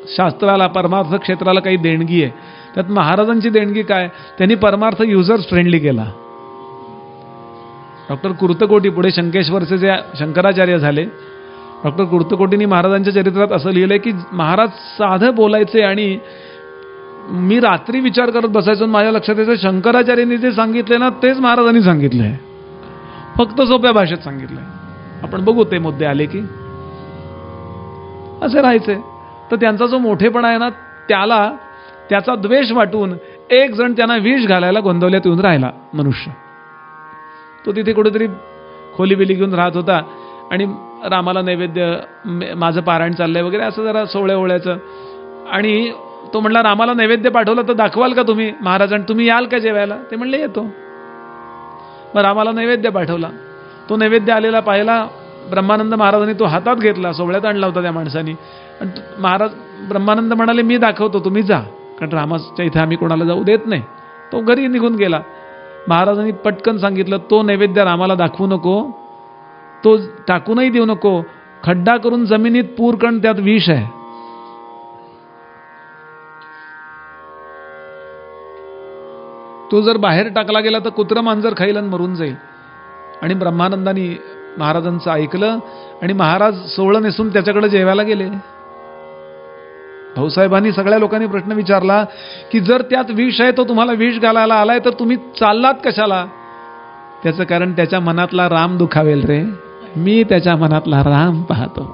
शास्त्राला, परमार्थ क्षेत्राला काही देणगी आहे. त्यात महाराजांची देणगी काय, त्यांनी परमार्थ युजर्स फ्रेंडली केला. डॉक्टर कुर्तकोटी पुढे शंकेश्वरचे जे शंकराचार्य झाले, डॉक्टर कुर्तकोटींनी महाराजांच्या चरित्रात असं लिहिलंय की महाराज साधं बोलायचे आणि मी रात्री विचार करत बसायचो, माझ्या लक्षात यायचं शंकराचार्यांनी जे सांगितले ना तेच महाराजांनी सांगितलंय, फक्त सोप्या भाषेत सांगितलंय. आपण बघू ते मुद्दे आले की असे राहायचे. तर त्यांचा जो मोठेपणा आहे ना, त्याचा द्वेष वाटून एक जण त्यांना विष घालायला गोंदवल्यात येऊन राहिला मनुष्य. तो तिथे कुठेतरी खोली बिली घेऊन राहत होता आणि रामाला नैवेद्य, माझं पारायण चाललंय वगैरे असं जरा सोहळ्या ओळ्याचं, आणि तो म्हणला रामाला नैवेद्य पाठवला तर दाखवाल का तुम्ही महाराजांनी, तुम्ही याल का जेवायला. ते म्हणले येतो. मग रामाला नैवेद्य पाठवला. तो नैवेद्य आलेला पाहिला ब्रह्मानंद महाराजांनी, तो हातात घेतला, सोहळ्यात आणला होता त्या माणसानी. आणि महाराज ब्रह्मानंद म्हणाले मी दाखवतो, तुम्ही जा, कारण रामाच्या इथे आम्ही कोणाला जाऊ देत नाही. तो घरी निघून गेला. महाराजांनी पटकन सांगितलं, तो नैवेद्य रामाला दाखवू नको, तो टाकूनही देऊ नको, खड्डा करून जमिनीत पूर, कारण त्यात विष आहे. तो जर बाहेर टाकला गेला तर कुत्रं मांजर खाईल आणि मरून जाईल. आणि ब्रह्मानंदांनी महाराजांचं ऐकलं आणि महाराज सोहळं नेसून त्याच्याकडे जेवायला गेले. भाऊसाहेबांनी सगळ्या लोकांनी प्रश्न विचारला की जर त्यात विष आहे, तो तुम्हाला विष घालायला आलाय, तर तुम्ही चाललात कशाला. त्याचं कारण त्याच्या मनातला राम दुखावेल रे, मी त्याच्या मनातला राम पाहतो.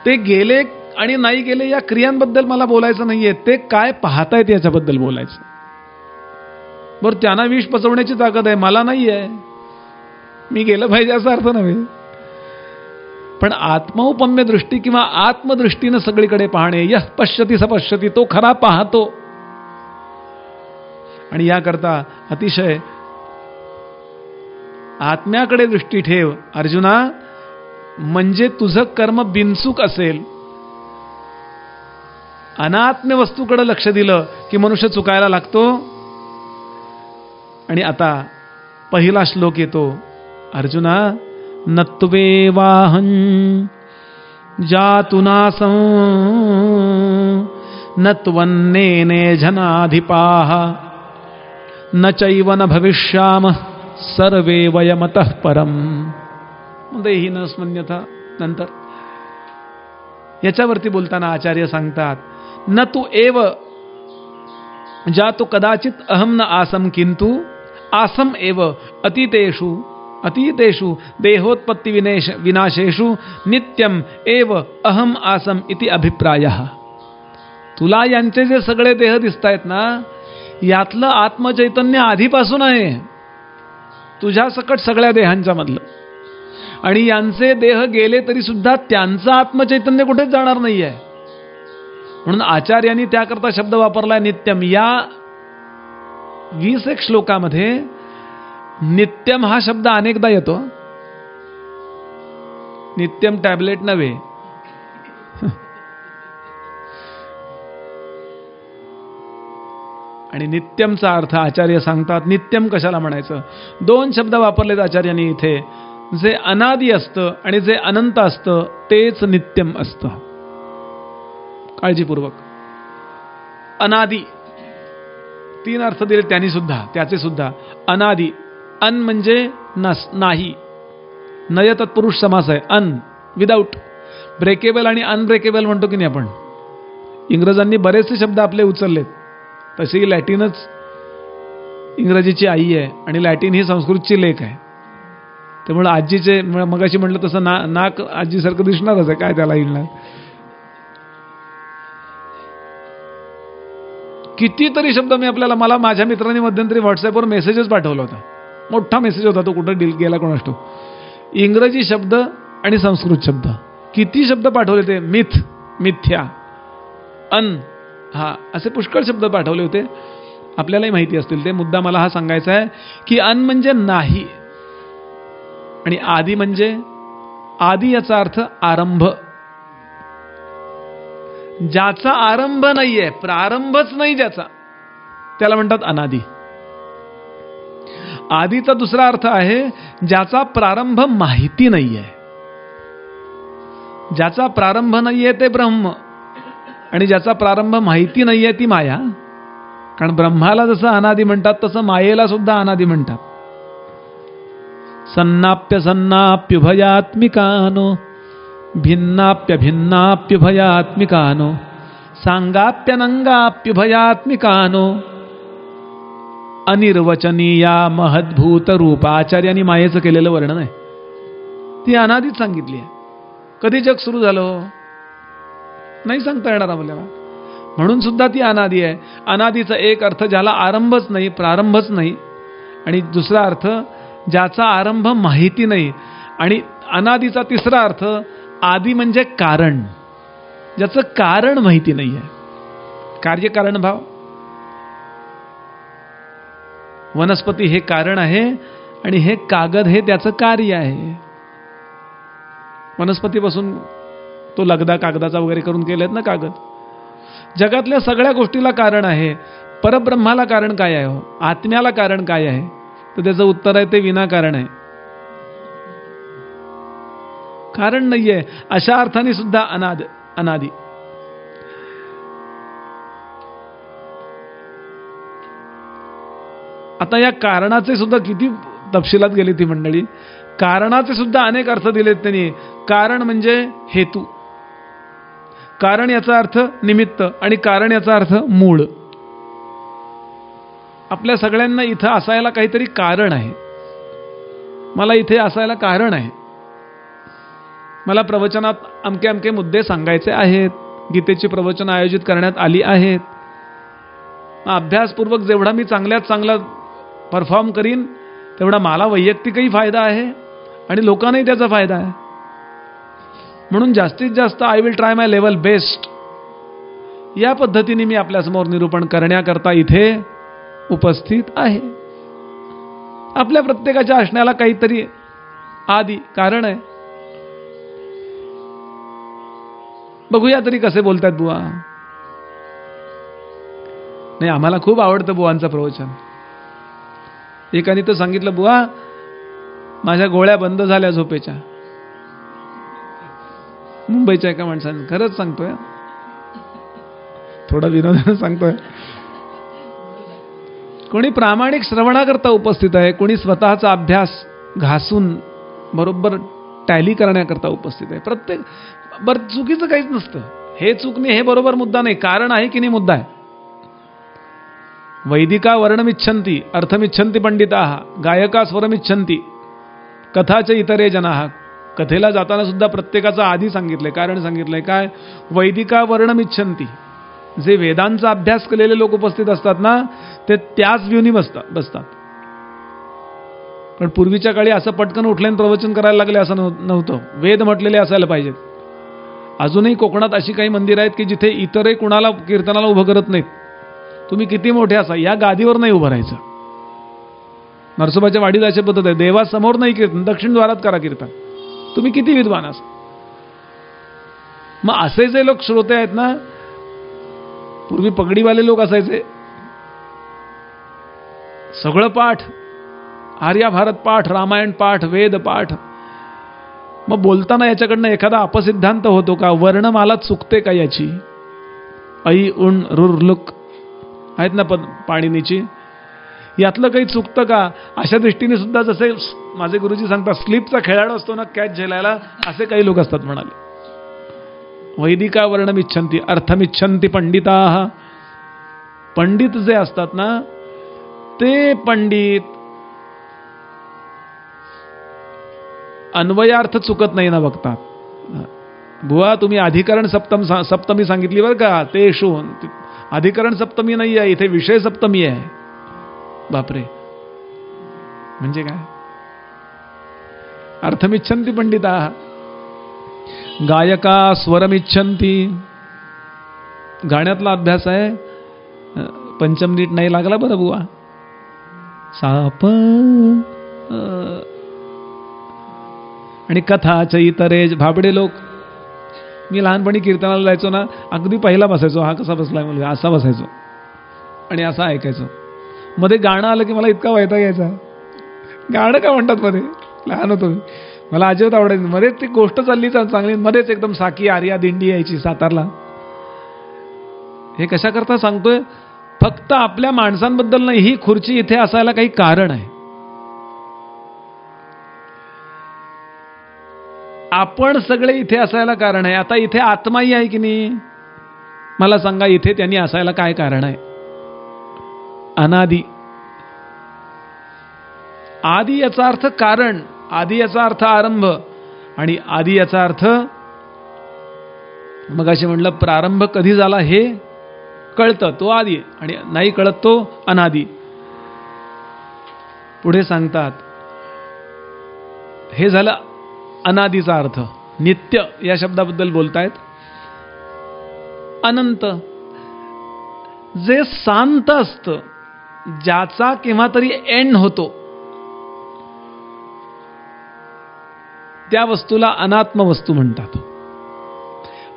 ते गेले आणि नाही गेले या क्रियांबद्दल मला बोलायचं नाहीये, ते काय पाहतायत याच्याबद्दल बोलायचं. बरं, त्यांना विष पचवण्याची ताकद आहे, मला नाही आहे, मी गेलं पाहिजे असा अर्थ नव्हे. पण आत्मौपम्य दृष्टी किंवा आत्मदृष्टीनं सगळीकडे पाहणे, यः पश्यति स पश्यति, तो खरा पाहतो. आणि याकरता अतिशय आत्म्याकडे दृष्टी ठेव अर्जुना, म्हणजे तुझं कर्म बिनचूक असेल. अनात्म्य वस्तूकडे लक्ष दिलं की मनुष्य चुकायला लागतो. आणि आता पहिला श्लोक येतो, अर्जुना नत्वेवाहं जातुनासं नत्वन्नेने जनाधिपाः न चैव न भविष्यामः सर्वे वयमतः परम देहि न स्मन्यथा. नंतर याच्यावरती बोलताना आचार्य सांगतात, न तू एव जातु कदाचित अहम न आसम किंतु आसम एव अतीतेषु देहोत्पत्ति विनाशेषु नित्यम एव अहम आसम इति अभिप्रायः. तुला यांचे जे सगळे देह दिसतायत ना, यातलं आत्मचैतन्य आधीपासून आहे, तुझ्या सकट सगळ्या देहांच्या मधलं. आणि यांचे देह गेले तरी सुद्धा त्यांचं आत्मचैतन्य कुठेच जाणार नाहीये. म्हणून आचार्यांनी त्याकरता शब्द वापरलाय नित्यम. या 21 श्लोकामध्ये नित्यम हा शब्द अनेकदा येतो. नित्यम टॅबलेट नव्हे. आणि नित्यमचा अर्थ आचार्य सांगतात, नित्यम कशाला म्हणायचं. 2 शब्द वापरलेत आचार्यांनी इथे. जे अनादी असतं आणि जे अनंत असतं तेच नित्यम असतं. काळजीपूर्वक. अनादी 3 अर्थ दिले त्यांनी सुद्धा, त्याचे सुद्धा. अनादी, अन म्हणजे नाही, नय तत्पुरुष समास आहे. अन विदाऊट. ब्रेकेबल आणि अनब्रेकेबल म्हणतो की नाही आपण. इंग्रजांनी बरेचसे शब्द आपले उचललेत. तशी लॅटिनच इंग्रजीची आई आहे आणि लॅटिन ही संस्कृतची लेख आहे. त्यामुळे आजीचे मगाशी म्हटलं तसं नाक आजीसारखं दिसणारच आहे, काय त्याला येणार. कितीतरी शब्द मी मला माझ्या मित्रांनी मध्यंतरी व्हॉट्सअपवर मेसेजेस पाठवला होता. मोठा मेसेज होता, तो कुठं डील गेला कोणास ठाऊक. इंग्रजी शब्द आणि संस्कृत शब्द किती शब्द पाठवले ते. मिथ्या, अन, हा, असे पुष्कळ शब्द पाठवले होते. आपल्यालाही माहिती असतील ते. मुद्दा मला हा सांगायचा आहे की अन म्हणजे नाही आणि आदी म्हणजे आदी याचा अर्थ आरंभ. ज्याचा आरंभ नाहीये, प्रारंभच नाही ज्याचा, त्याला म्हणतात अनादी. आदीचा दुसरा अर्थ आहे ज्याचा प्रारंभ माहिती नाहीये. ज्याचा प्रारंभ नाहीये ते ब्रह्म आणि ज्याचा प्रारंभ माहिती नाहीये ती माया. कारण ब्रह्माला जसं अनादी म्हणतात तसं मायेला सुद्धा अनादी म्हणतात. सन्नाप्य सन्नाप्युभयात्मिकानो भिन्नाप्य भिन्नाप्युभयात्मिकानो सांगाप्य नंगाप्युभयात्मिकानो अनिर्वचनीया महद्भूत रूप. आचार्यांनी मायेचं केलेलं वर्णन आहे. ती अनादीच सांगितली आहे. कधी जग सुरू झालं नाही सांगता येणार आपल्याला, म्हणून सुद्धा ती अनादी आहे. अनादीचा एक अर्थ ज्याला आरंभच नाही, प्रारंभच नाही, आणि दुसरा अर्थ ज्याचा आरंभ माहिती नाही. आणि अनादीचा तिसरा अर्थ आदी म्हणजे कारण, ज्याचं कारण माहिती नाही आहे. कार्यकारण भाव. वनस्पती हे कारण आहे आणि हे कागद हे त्याचं कार्य आहे. वनस्पतीपासून तो लगदा कागदाचा वगैरे करून केलेत ना कागद. जगातल्या सगळ्या गोष्टीला कारण आहे. परब्रह्माला कारण काय आहे हो? आत्म्याला कारण काय आहे? तर त्याचं उत्तर आहे ते विनाकारण आहे. कारण नाहीये. अशा अर्थाने सुद्धा अनादी. आता या कारणाचे सुद्धा किती तपशिलात गेली ती मंडळी. कारणाचे सुद्धा अनेक अर्थ दिलेत त्यांनी. कारण म्हणजे हेतू, कारण याचा अर्थ निमित्त आणि कारण याचा अर्थ मूळ. आपल्या सगळ्यांना इथं असायला काहीतरी कारण आहे. मला इथे असायला कारण आहे. मला प्रवचनात अमके अमके मुद्दे सांगायचे आहेत. गीतेची प्रवचन आयोजित करण्यात आली आहेत. अभ्यासपूर्वक जेवढा मी चांगल्यात चांगला परफॉर्म करीन तेवढा मला वैयक्तिकही फायदा आहे आणि लोकांनाही त्याचा फायदा आहे. म्हणून जास्तीत जास्त I will try my level best या पद्धतीने मी आपल्यासमोर निरूपण करण्याकरता इथे उपस्थित आहे. आपल्या प्रत्येकाच्या असण्याला काहीतरी आदी कारण आहे. बघूया तरी कसे बोलतात बुवा. नाही, आम्हाला खूप आवडतं बुवांचं प्रवचन. एकाने तर सांगितलं, बुवा माझ्या गोळ्या बंद झाल्या झोपेच्या. मुंबईच्या एका माणसाने. खरंच सांगतोय, थोडा विनोदानं सांगतोय. कोणी प्रामाणिक श्रवणाकरता उपस्थित आहे, कोणी स्वतःचा अभ्यास घासून बरोबर टॅली करण्याकरता उपस्थित आहे. प्रत्येक बरं चुकीचं काहीच नसतं. हे चूक नाही, हे बरोबर मुद्दा नाही. कारण आहे की नाही मुद्दा आहे. वैदिका वर्णमिच्छन्ति अर्थमिच्छन्ति पंडिताः गायका स्वरमिच्छन्ति कथाच इतरे जनाः. कथेला जाताना सुद्धा प्रत्येकाचा आधी सांगितलंय, कारण सांगितलंय. काय? वैदिका वर्णमिच्छन्ति. जे वेदांचा अभ्यास केलेले लोक उपस्थित असतात ना, ते त्याच व्यूनी बसतात. पण पूर्वीच्या काळी असं पटकन उठल्याने प्रवचन करायला लागले असं नव्हतं. वेद म्हटलेले असायला पाहिजेत. अजूनही कोकणात अशी काही मंदिरं आहेत की जिथे इतरही कुणाला कीर्तनाला उभं करत नाहीत. तुम्ही किती मोठे असा, या गादीवर नाही उभं राहायचं. नरसोबाच्या वाडीला अशी पद्धत आहे, देवासमोर नाही कीर्तन, दक्षिण द्वारात करा कीर्तन. तुम्ही किती विद्वान असा. मग असे जे लोक श्रोते आहेत ना, पूर्वी पगडीवाले लोक असायचे. सगळं पाठ, आर्याभारत पाठ, रामायण पाठ, वेद पाठ. मग बोलताना याच्याकडनं एखादा अपसिद्धांत होतो का? वर्णमाला चुकते का याची? ऐ उण रुर लुक आहेत ना पाणिनीची, यातलं काही चुकतं का? अशा दृष्टीने सुद्धा जसे माझे गुरुजी सांगतात, स्लिपचा खेळाडू असतो ना कॅच झेलायला, असे काही लोक असतात म्हणाले. वैदिका वर्णमिच्छन्ति अर्थमिच्छन्ति पंडिताः. पंडित जे असतात ना, ते पंडित अन्वयार्थ चुकत नाही ना बघतात. बुवा तुम्ही अधिकरण सप्तमी सांगितली बरं का, ते शोन अधिकरण सप्तमी नाही आहे, इथे विषय सप्तमी आहे. बापरे, म्हणजे काय? अर्थमिच्छन्ति पंडिताः गायका स्वरमिच्छन्ति. गाण्यातला अभ्यास आहे, पंचम नीट नाही लागला बरं बुवा. साप आणि कथा चैतरे भाबडे लोक. मी लहानपणी कीर्तनाला जायचो ना, अगदी पहिला बसायचो. हा कसा बसलाय मुलगा, असा बसायचो आणि असा ऐकायचो. मध्ये गाणं आलं की मला इतका वैताग यायचा. गाणं का म्हणतात मध्ये, लहान होतो मी, मला अजिबात आवडायचं. मध्येच ती गोष्ट चालली चांगली, मध्येच एकदम साकी आर्या दिंडी यायची सातारला. हे कशा करता सांगतोय, फक्त आपल्या माणसांबद्दल नाही, ही खुर्ची इथे असायला काही कारण आहे. आपण सगळे इथे असायला कारण आहे. आता इथे आत्माही आहे की नाही, मला सांगा, इथे त्यांनी असायला काय कारण आहे? अनादि. आदि याचा अर्थ कारण, आदि याचा अर्थ आरंभ, आणि आदि याचा अर्थ मग असे म्हटलं प्रारंभ कधी झाला हे कळतं तो आदि, आणि नाही कळत तो अनादि. पुढे सांगतात हे झालं अनादीचा अर्थ. नित्य या शब्दाबद्दल बोलतायत. अनंत, जे शांत असतं, ज्याचा केव्हा तरी एंड होतो, त्या वस्तूला अनात्म वस्तू म्हणतात.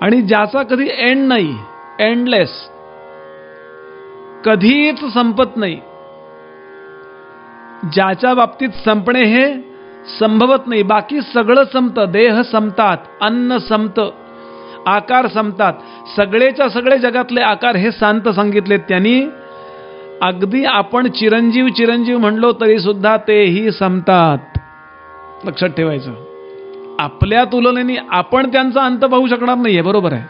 आणि ज्याचा कधी एंड नाही, एंडलेस, कधीच संपत नाही, ज्याच्या बाबतीत संपणे हे संभवत नाही. बाकी सगळं संपतं. देह संपतात, अन्न संपतं, आकार संपतात, सगळेच्या सगळे जगातले आकार हे शांत सांगितलेत त्यांनी. अगदी आपण चिरंजीव चिरंजीव म्हणलो तरी सुद्धा तेही संपतात. लक्षात ठेवायचं. आपल्या तुलनेने आपण त्यांचा अंत पाहू शकणार नाहीये. बरोबर आहे.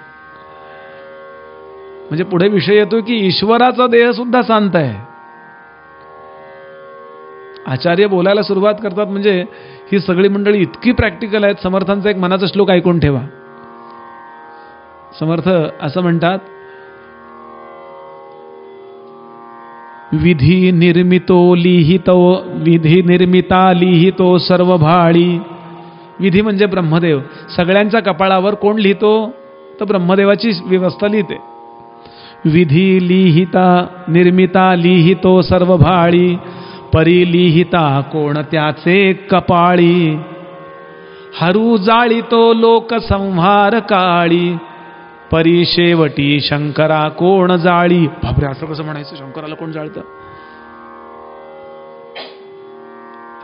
म्हणजे पुढे विषय येतो की ईश्वराचा देह सुद्धा शांत आहे. आचार्य बोलायला सुरुवात करतात म्हणजे ही सगळी मंडळी इतकी प्रॅक्टिकल आहेत. समर्थांचा एक मनाचा श्लोक ऐकून ठेवा. समर्थ असं म्हणतात, विधी निर्मितो लिहितो, विधी निर्मिता लिहितो सर्व भाळी. विधी म्हणजे ब्रह्मदेव. सगळ्यांच्या कपाळावर कोण लिहितो? तर ब्रह्मदेवाची व्यवस्था लिहिते. विधी लिहिता निर्मिता लिहितो सर्व भाळी, परी लिहिता कोण त्याचे कपाळी. हरू जाळीतो लोक संहार काळी, परी शेवटी शंकरा कोण जाळी. बापरे, असं कसं म्हणायचं? शंकराला कोण जाळतं?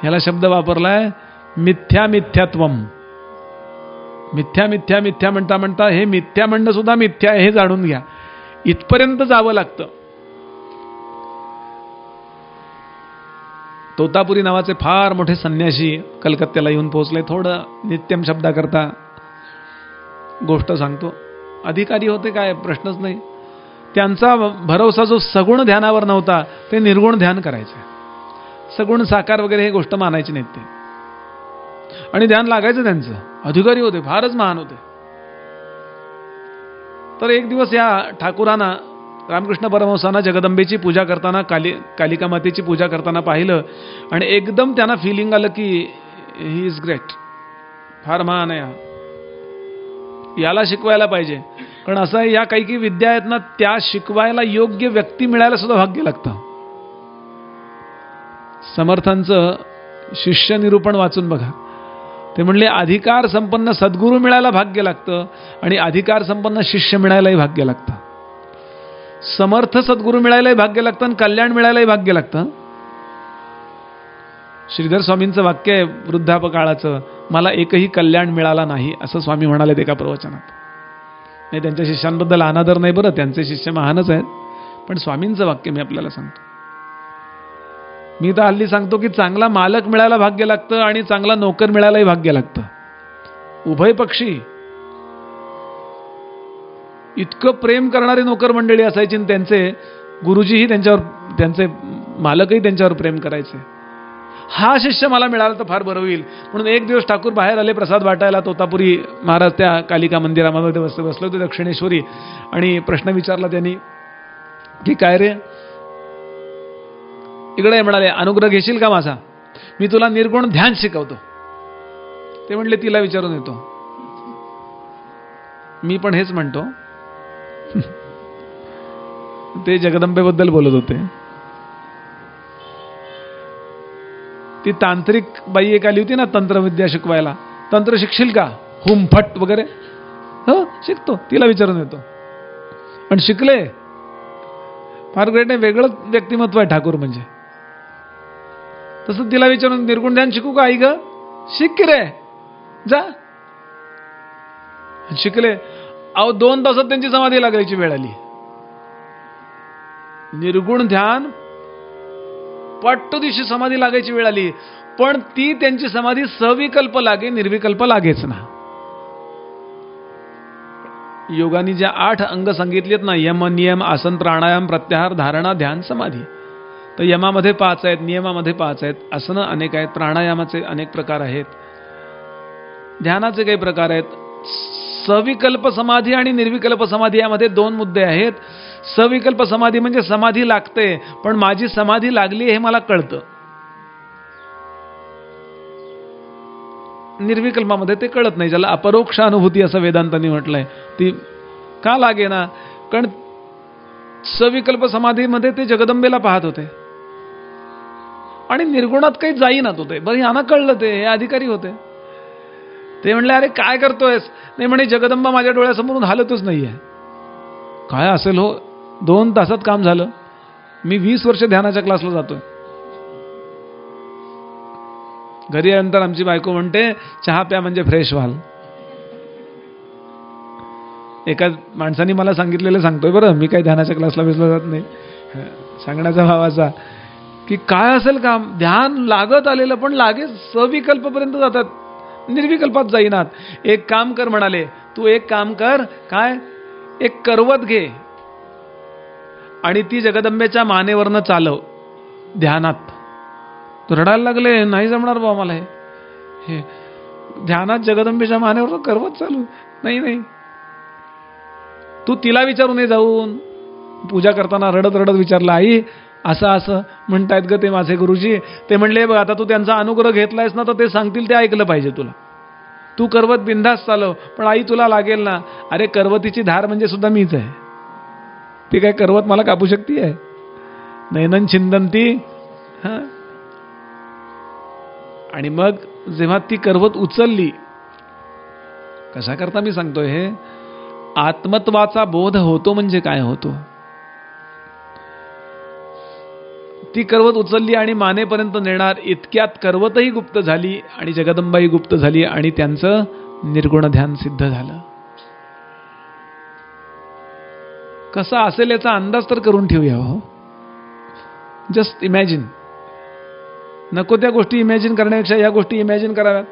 ह्याला शब्द वापरलाय मिथ्या मिथ्यात्वम. मिथ्या मिथ्या मिथ्या म्हणता म्हणता हे मिथ्या म्हणणं सुद्धा मिथ्या आहे हे जाणून घ्या. इथपर्यंत जावं लागतं. तोतापुरी नावाचे फार मोठे संन्यासी कलकत्त्याला येऊन पोहोचले. थोडं नित्यम शब्दाकरता गोष्ट सांगतो. अधिकारी होते, काय प्रश्नच नाही. त्यांचा भरवसा जो सगुण ध्यानावर नव्हता, ते निर्गुण ध्यान करायचे. सगुण साकार वगैरे हे गोष्ट मानायची नाहीत ते, आणि ध्यान लागायचं त्यांचं. अधिकारी होते, फारच महान होते. तर एक दिवस या ठाकुरांना, रामकृष्ण परमहंसांना जगदंबेची पूजा करताना, कालिका मातेची पूजा करताना पाहिलं, आणि एकदम त्यांना फिलिंग आलं की ही इज ग्रेट, फार महान आहे, याला शिकवायला पाहिजे. कारण असं आहे, या काही विद्या आहेत ना, त्या शिकवायला योग्य व्यक्ती मिळायला सुद्धा भाग्य लागतं. समर्थांचं शिष्य निरूपण वाचून बघा. ते म्हणले अधिकार संपन्न सद्गुरू मिळायला भाग्य लागतं, आणि अधिकार संपन्न शिष्य मिळायलाही भाग्य लागतं. समर्थ सद्गुरू मिळायलाही भाग्य लागतं, आणि कल्याण मिळायलाही भाग्य लागतं. श्रीधर स्वामींचं वाक्य आहे वृद्धापकाळाचं, मला एकही कल्याण मिळाला नाही, असं स्वामी म्हणाले एका प्रवचनात. नाही, त्यांच्या शिष्यांबद्दल अनादर नाही बरं, त्यांचे शिष्य महानच आहेत, पण स्वामींचं वाक्य मी आपल्याला सांगतो. मी तर हल्ली सांगतो की चांगला मालक मिळायला भाग्य लागतं, आणि चांगला नोकर मिळायलाही भाग्य लागतं. उभय पक्षी. इतकं प्रेम करणारे नोकर मंडळी असायची, आणि त्यांचे गुरुजीही त्यांच्यावर, त्यांचे मालकही त्यांच्यावर प्रेम करायचे. हा शिष्य मला मिळाला तर फार बरं होईल. म्हणून एक दिवस ठाकूर बाहेर आले प्रसाद वाटायला. तोतापुरी महाराज त्या कालिका मंदिरामध्ये बसले होते दक्षिणेश्वरी, आणि प्रश्न विचारला त्यांनी की काय रे, इकडे म्हणाले, अनुग्रह घेशील का माझा? मी तुला निर्गुण ध्यान शिकवतो. ते म्हणले तिला विचारून येतो. मी पण हेच म्हणतो. ते जगदंबेबद्दल बोलत होते. ती तांत्रिक बाई एक आली होती ना तंत्रविद्या शिकवायला. तंत्र शिकशील का? हुमफट वगैरे. हो शिकतो. तिला विचारून येतो. आणि शिकले. फार ग्रेट आहे. वेगळंच व्यक्तिमत्व आहे ठाकूर म्हणजे. तसं तिला विचारून निर्गुण ध्यान शिकू का आई ग? शिक की रे जा. शिकले. अहो 2 तासात त्यांची समाधी लागायची वेळ आली. निर्गुण ध्यान पट्ट दिवशी समाधी लागायची वेळ आली. पण ती त्यांची समाधी सविकल्प लागे, निर्विकल्प लागेच ना. योगानी ज्या 8 अंग सांगितलेत ना, यम, नियम, आसन, प्राणायाम, प्रत्याहार, धारणा, ध्यान, समाधी. तर यमामध्ये 5 आहेत, नियमामध्ये 5 आहेत, आसनं अनेक आहेत, प्राणायामाचे अनेक प्रकार आहेत, ध्यानाचे काही प्रकार आहेत. सविकल्प समाधी आणि निर्विकल्प समाधी यामध्ये 2 मुद्दे आहेत. सविकल्प समाधी म्हणजे समाधी लागते, पण माझी समाधी लागली हे मला कळतं. निर्विकल्पामध्ये ते कळत नाही, ज्याला अपरोक्ष अनुभूती असं वेदांतांनी म्हटलंय. ती का लागे ना? कारण सविकल्प समाधीमध्ये ते जगदंबेला पाहत होते आणि निर्गुणात काही जाईनात होते. बरं यांना कळलं, ते हे अधिकारी होते. ते म्हणले अरे काय करतोयस? नाही म्हणे जगदंबा माझ्या डोळ्यासमोरून हालतच नाहीये. काय असेल हो, 2 तासात काम झालं. मी 20 वर्ष ध्यानाच्या क्लासला जातोय. घरी आल्यानंतर आमची बायको म्हणते चहा प्या म्हणजे फ्रेश व्हाल. एका माणसाने मला सांगितलेलं सांगतोय बरं, मी काही ध्यानाच्या क्लासला बसला जात नाही. सांगण्याचा भाव असा की काय असेल काम, ध्यान लागत आलेलं पण लागे सविकल्पपर्यंत जातात, निर्विकल्पात जाईनात. एक काम कर म्हणाले, तू एक काम कर, काय? एक करवत घे आणि ती जगदंबेच्या मानेवरनं चालव ध्यानात. तो रडायला लागले, नाही जमणार बाबा मला हे ध्यानात जगदंबेच्या मानेवर करवत चालू. नाही नाही, तू तिला विचारू नये जाऊन. पूजा करताना रडत रडत विचारलं, आई असं असं म्हणतायत ग ते माझे गुरुजी. ते म्हणले बघ आता तू त्यांचा अनुग्रह घेतलायस ना, तर ते सांगतील ते ऐकलं पाहिजे तुला. तू करवत बिंदास चालव, पण आई तुला लागेल ना. अरे करवतीची धार म्हणजे सुद्धा मीच आहे. ती काय करवत मला कापू शकती आहे? नैनन छिंदंती. हा. आणि मग जेव्हा ती करवत उचलली, कशा करता मी सांगतोय हे, आत्मत्वाचा बोध होतो म्हणजे काय होतो. ती करवत उचलली आणि मानेपर्यंत नेणार इतक्यात करवतही गुप्त झाली आणि जगदंबाई गुप्त झाली आणि त्यांचं निर्गुण ध्यान सिद्ध झालं. कसा असेल याचा अंदाज तर करून ठेवूया हो. Just imagine. नको त्या गोष्टी इमॅजिन करण्यापेक्षा या गोष्टी इमॅजिन कराव्यात.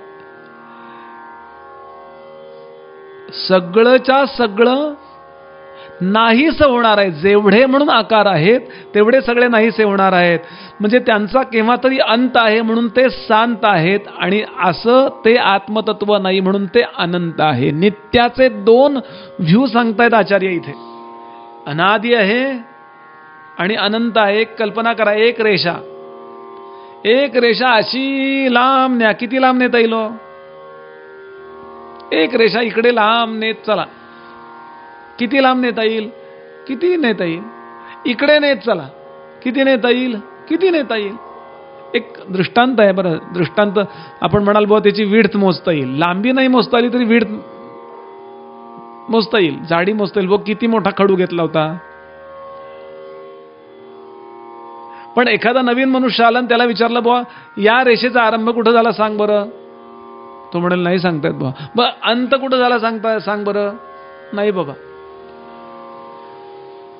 सगळंच्या सगळं नाहीसे होणार आहे. जेवढे म्हणून आकार आहेत तेवढे सगळे नाहीसे होणार आहेत. म्हणजे त्यांचा केव्हा तरी अंत आहे म्हणून ते शांत आहेत, आणि असं ते आत्मतत्व नाही म्हणून ते अनंत आहे. नित्याचे 2 व्ह्यू सांगतायत आचार्य इथे. अनादि आहे आणि अनंत आहे. एक कल्पना करा, एक रेषा अशी लांब न्या. किती लांब नेता येईल? एक रेषा इकडे लांब नेत चला. किती लांब नेता येईल? किती नेता येईल? इकडे नेत चला. किती नेता येईल? किती नेता येईल? एक दृष्टांत आहे बरं. दृष्टांत आपण म्हणाल बुवा त्याची विड्थ मोजता येईल. लांबी नाही मोजता आली तरी विड्थ मोजता येईल, जाडी मोजता येईल. बुवा किती मोठा खडू घेतला होता. पण एखादा नवीन मनुष्य आला आणि त्याला विचारलं बुवा या रेषेचा आरंभ कुठं झाला सांग बरं. तो म्हणेल नाही सांगतायत बुवा. मग अंत कुठं झाला सांग बरं. नाही बाबा.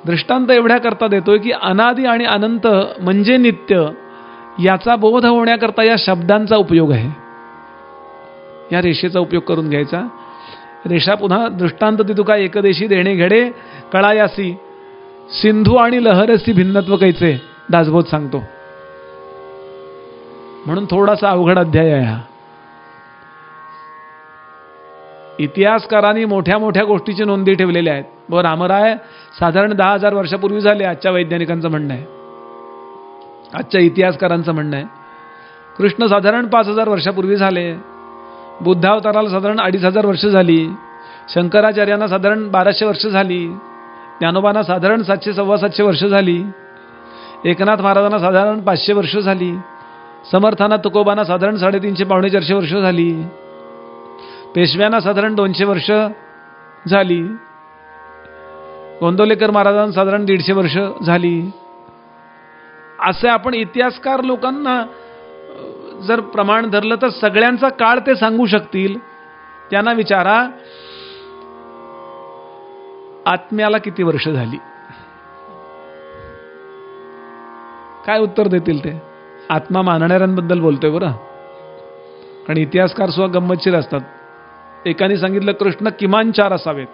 दृष्टांत एवढ्या करता देतोय की अनादि आणि अनंत म्हणजे नित्य, याचा बोध होण्याकरता या शब्दांचा उपयोग आहे. या रेषेचा उपयोग करून घ्यायचा. रेषा पुन्हा दृष्टांत देतो का, एकदेशी देणे घडे कळायासी, सिंधू आणि लहरसी भिन्नत्व कैचे, दासबोध सांगतो. म्हणून थोडासा अवघड अध्याय आहे हा. इतिहासकारांनी मोठ्या मोठ्या गोष्टीची नोंदी ठेवलेल्या आहेत. बरं, रामराय साधारण 10,000 वर्षापूर्वी झाले, आजच्या वैज्ञानिकांचं म्हणणं आहे, आजच्या इतिहासकारांचं म्हणणं आहे. कृष्ण साधारण 5,000 वर्षापूर्वी झाले. बुद्धावताराला साधारण 2,500 वर्ष झाली. शंकराचार्यांना साधारण 1200 वर्ष झाली. ज्ञानोबांना साधारण 700-725 वर्ष झाली, एकनाथ महाराजांना साधारण 500 वर्ष झाली, समर्थांना तुकोबांना साधारण 350-400 वर्ष झाली, पेशव्यांना साधारण 200 वर्ष झाली, गोंदवलेकर महाराजांना साधारण 150 वर्ष झाली. असे आपण इतिहासकार लोकांना जर प्रमाण धरलं तर सगळ्यांचा काळ ते सांगू शकतील. त्यांना विचारा, आत्म्याला किती वर्ष झाली? काय उत्तर देतील ते? आत्मा मानणाऱ्यांबद्दल बोलतोय बरं, कारण इतिहासकार सुद्धा गंमतशीर असतात. एकाने सांगितलं कृष्ण किमान 4 असावेत.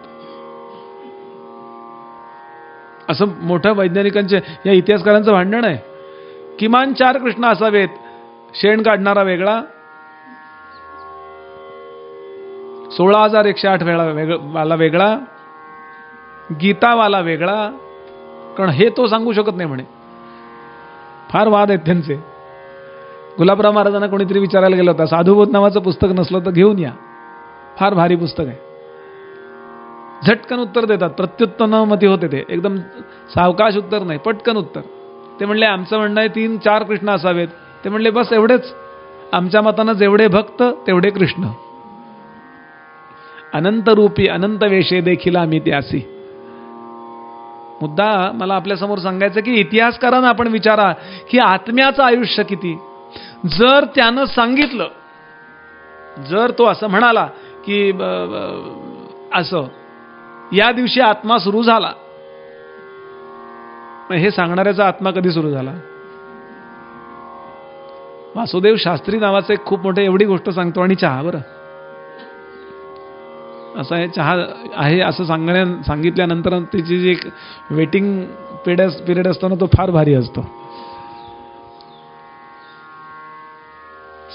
असं मोठ्या वैज्ञानिकांचे, या इतिहासकारांचं भांडण आहे. किमान 4 कृष्ण असावेत. शेण काढणारा वेगळा, 16,108 वाला वेगळा, गीतावाला वेगळा, कारण हे तो सांगू शकत नाही म्हणे. फार वाद आहेत त्यांचे. गुलाबराव महाराजांना कोणीतरी विचारायला गेलं होतं, साधुबोध नावाचं पुस्तक नसलं तर घेऊन या, फार भारी पुस्तक आहे. झटकन उत्तर देतात, प्रत्युत्पन्नामती होते ते, एकदम सावकाश उत्तर नाही, पटकन उत्तर. ते म्हणले आमचं म्हणणं आहे 3-4 कृष्ण असावेत. ते म्हणले बस एवढेच, आमच्या मतानं जेवढे भक्त तेवढे कृष्ण. अनंत रूपी अनंत वेशे देखील आम्ही त्यासी. मुद्दा मला आपल्यासमोर सांगायचं की इतिहासकारांना आपण विचारा की आत्म्याचं आयुष्य किती. जर त्यानं सांगितलं, जर तो असं म्हणाला की असं या दिवशी आत्मा सुरू झाला, हे सांगणाऱ्याचा आत्मा कधी सुरू झाला? वासुदेव शास्त्री नावाचं एक खूप मोठं एवढी गोष्ट सांगतो. आणि चहा, बरं असं आहे, चहा आहे असं सांगितल्यानंतर त्याची जी एक वेटिंग पिरियड असतो ना, तो फार भारी असतो.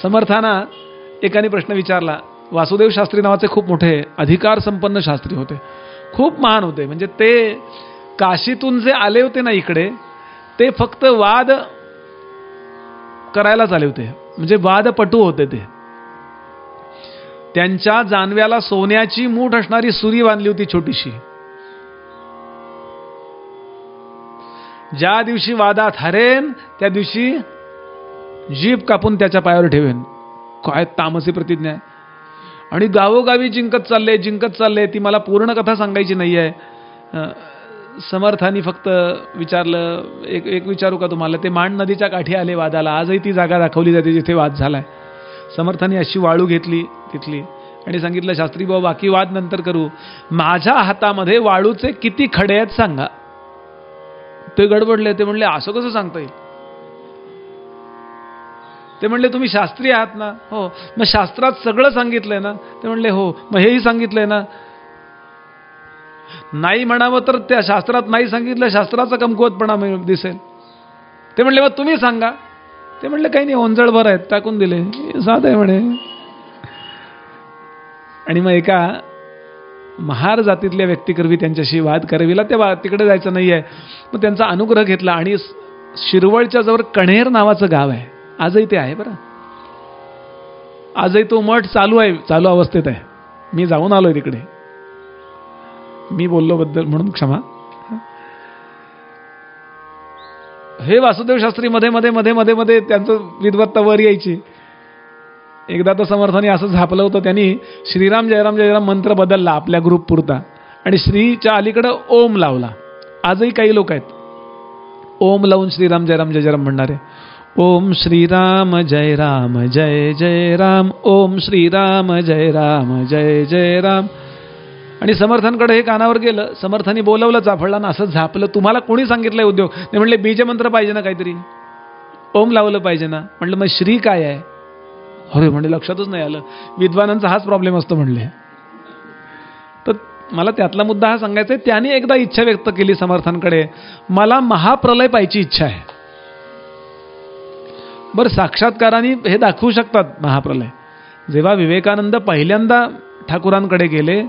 समर्थांना एकाने प्रश्न विचारला. वासुदेव शास्त्री नावाचे खूप मोठे अधिकार संपन्न शास्त्री होते, खूप महान होते. म्हणजे ते काशीतून जे आले होते ना इकडे, ते फक्त वाद करायलाच आले होते, म्हणजे वादपटू होते ते. त्यांच्या जानव्याला सोन्याची मूठ असणारी सुरी बांधली होती छोटीशी. ज्या दिवशी वादात हरेन त्या दिवशी जीभ कापून त्याच्या पायावर ठेवेन. काय तामसी प्रतिज्ञा आहे. आणि गावोगावी जिंकत चालले. ती मला पूर्ण कथा सांगायची नाही आहे. समर्थांनी फक्त विचारलं, एक विचारू का तुम्हाला? ते माण नदीच्या काठी आले वादाला. आजही ती जागा दाखवली जाते जिथे वाद झालाय. समर्थांनी अशी वाळू घेतली तिथली आणि सांगितलं, शास्त्री भाऊ बाकी वाद नंतर करू, माझ्या हातामध्ये वाळूचे किती खडे आहेत सांगा. ते गडबडले. ते म्हणले असं कसं सांगता येईल? ते म्हणले तुम्ही शास्त्री आहात ना? हो. मग शास्त्रात सगळं सांगितलंय ना? ते म्हणले हो. मग हेही सांगितलंय ना? नाही म्हणावं तर त्या शास्त्रात नाही सांगितलं, शास्त्राचा कमकुवतपणा दिसेल. ते म्हणले मग तुम्ही सांगा. ते म्हणले काही नाही, ओंजळभर आहेत, टाकून दिले, साधं आहे म्हणे. आणि मग एका महार जातीतल्या व्यक्तीकरवी त्यांच्याशी वाद करविला. त्या तिकडे जायचं नाही आहे. मग त्यांचा अनुग्रह घेतला आणि शिरवळच्या जवळ कण्हेर नावाचं गाव आहे, आजही ते आहे बरं. आजही तो मठ चालू आहे, चालू अवस्थेत आहे. मी जाऊन आलोय तिकडे. मी बोललो बद्दल म्हणून क्षमा. हे वासुदेव शास्त्री मध्ये मध्ये त्यांचं विद्वत्ता वर यायची. एकदा तर समर्थांनी असं झापलं होतं, त्यांनी श्रीराम जयराम जयराम मंत्र बदलला आपल्या ग्रुप पुरता आणि श्रीच्या अलीकडं ओम लावला. आजही काही लोक आहेत ओम लावून श्रीराम जयराम जय जयराम म्हणणारे. ओम श्रीराम जय राम जय जय राम, ओम श्रीराम जय राम जय जय राम. आणि समर्थांकडे हे कानावर गेलं. समर्थांनी बोलवलं चाफळला ना, असं झापलं. तुम्हाला कोणी सांगितलंय उद्योग? ते म्हणले बीजमंत्र पाहिजे ना काहीतरी, ओम लावलं पाहिजे ना. म्हटलं मग श्री काय आहे? अरे म्हणजे लक्षातच नाही आलं. विद्वानांचा हाच प्रॉब्लेम असतो म्हणले. तर मला त्यातला मुद्दा हा सांगायचा आहे. त्याने एकदा इच्छा व्यक्त केली समर्थांकडे, मला महाप्रलय पाहायची इच्छा आहे. बरं, साक्षात्काराने हे दाखवू शकतात महाप्रलय. जेव्हा विवेकानंद पहिल्यांदा ठाकूरांकडे गेले,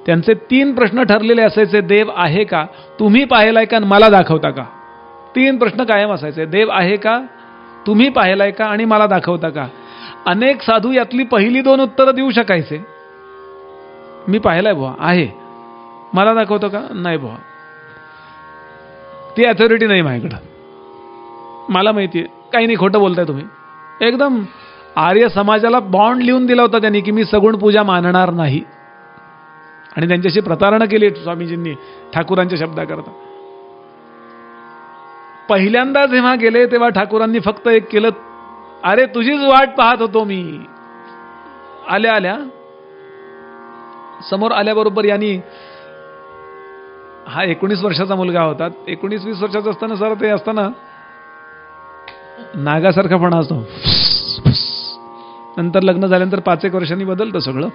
त्यांचे 3 प्रश्न ठरलेले असायचे. देव आहे का? तुम्ही पाहिलाय का? मला दाखवता का? 3 प्रश्न कायम असायचे. देव आहे का? तुम्ही पाहिलाय का? आणि मला दाखवता का? अनेक साधू यातली पहिली 2 उत्तरं देऊ शकायचे. मी पाहिलाय बुवा, आहे. मला दाखवतो का? नाही बुवा. ती अथॉरिटी नाही माझ्याकडं. मला माहिती आहे, काही नाही, खोटं बोलताय तुम्ही. एकदम आर्य समाजाला बॉन्ड लिहून दिला होता त्यांनी की मी सगुण पूजा मानणार नाही, आणि त्यांच्याशी प्रतारणा केली स्वामीजींनी ठाकूरांच्या शब्दाकरता. पहिल्यांदा जेव्हा गेले तेव्हा ठाकूरांनी फक्त एक केलं, अरे तुझीच वाट पाहत होतो मी. आल्या आल्या समोर आल्याबरोबर यांनी, हा 19 वर्षाचा मुलगा होता, 19-20 वर्षाचा असताना सर ते असताना नागासारखा पण असतो, नंतर लग्न झाल्यानंतर 5-1 वर्षांनी बदलतं सगळं.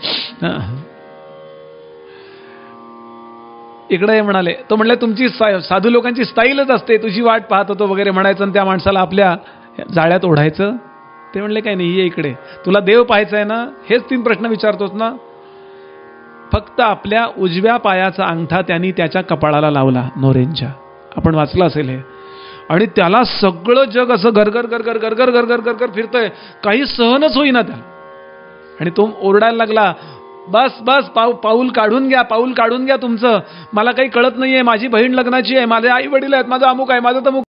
इकडे म्हणाले, तो म्हणले तुमची साधू लोकांची स्टाईलच असते, तुझी वाट पाहत होतो वगैरे म्हणायचं आणि त्या माणसाला आपल्या जाळ्यात ओढायचं. ते म्हणले काय नाही, ये इकडे, तुला देव पाहायचा आहे ना, हेच 3 प्रश्न विचारतोस ना. फक्त आपल्या उजव्या पायाचा अंगठा त्यांनी त्याच्या कपाळाला लावला नोरेंच्या, आपण वाचलं असेल हे, आणि त्याला सगळं जग असं गरगर गरगर गरगर गरगर गरगर फिरतंय, काही सहनच होईना त्याला. आणि तो ओरडायला लागला, बस बस, पाऊल काढून घ्या, पाऊल काढून घ्या तुमचं, मला काही कळत नाहीये, माझी बहीण लग्नाची आहे, माझे आई वडील आहेत, माझं अमुक आहे, माझं तमुक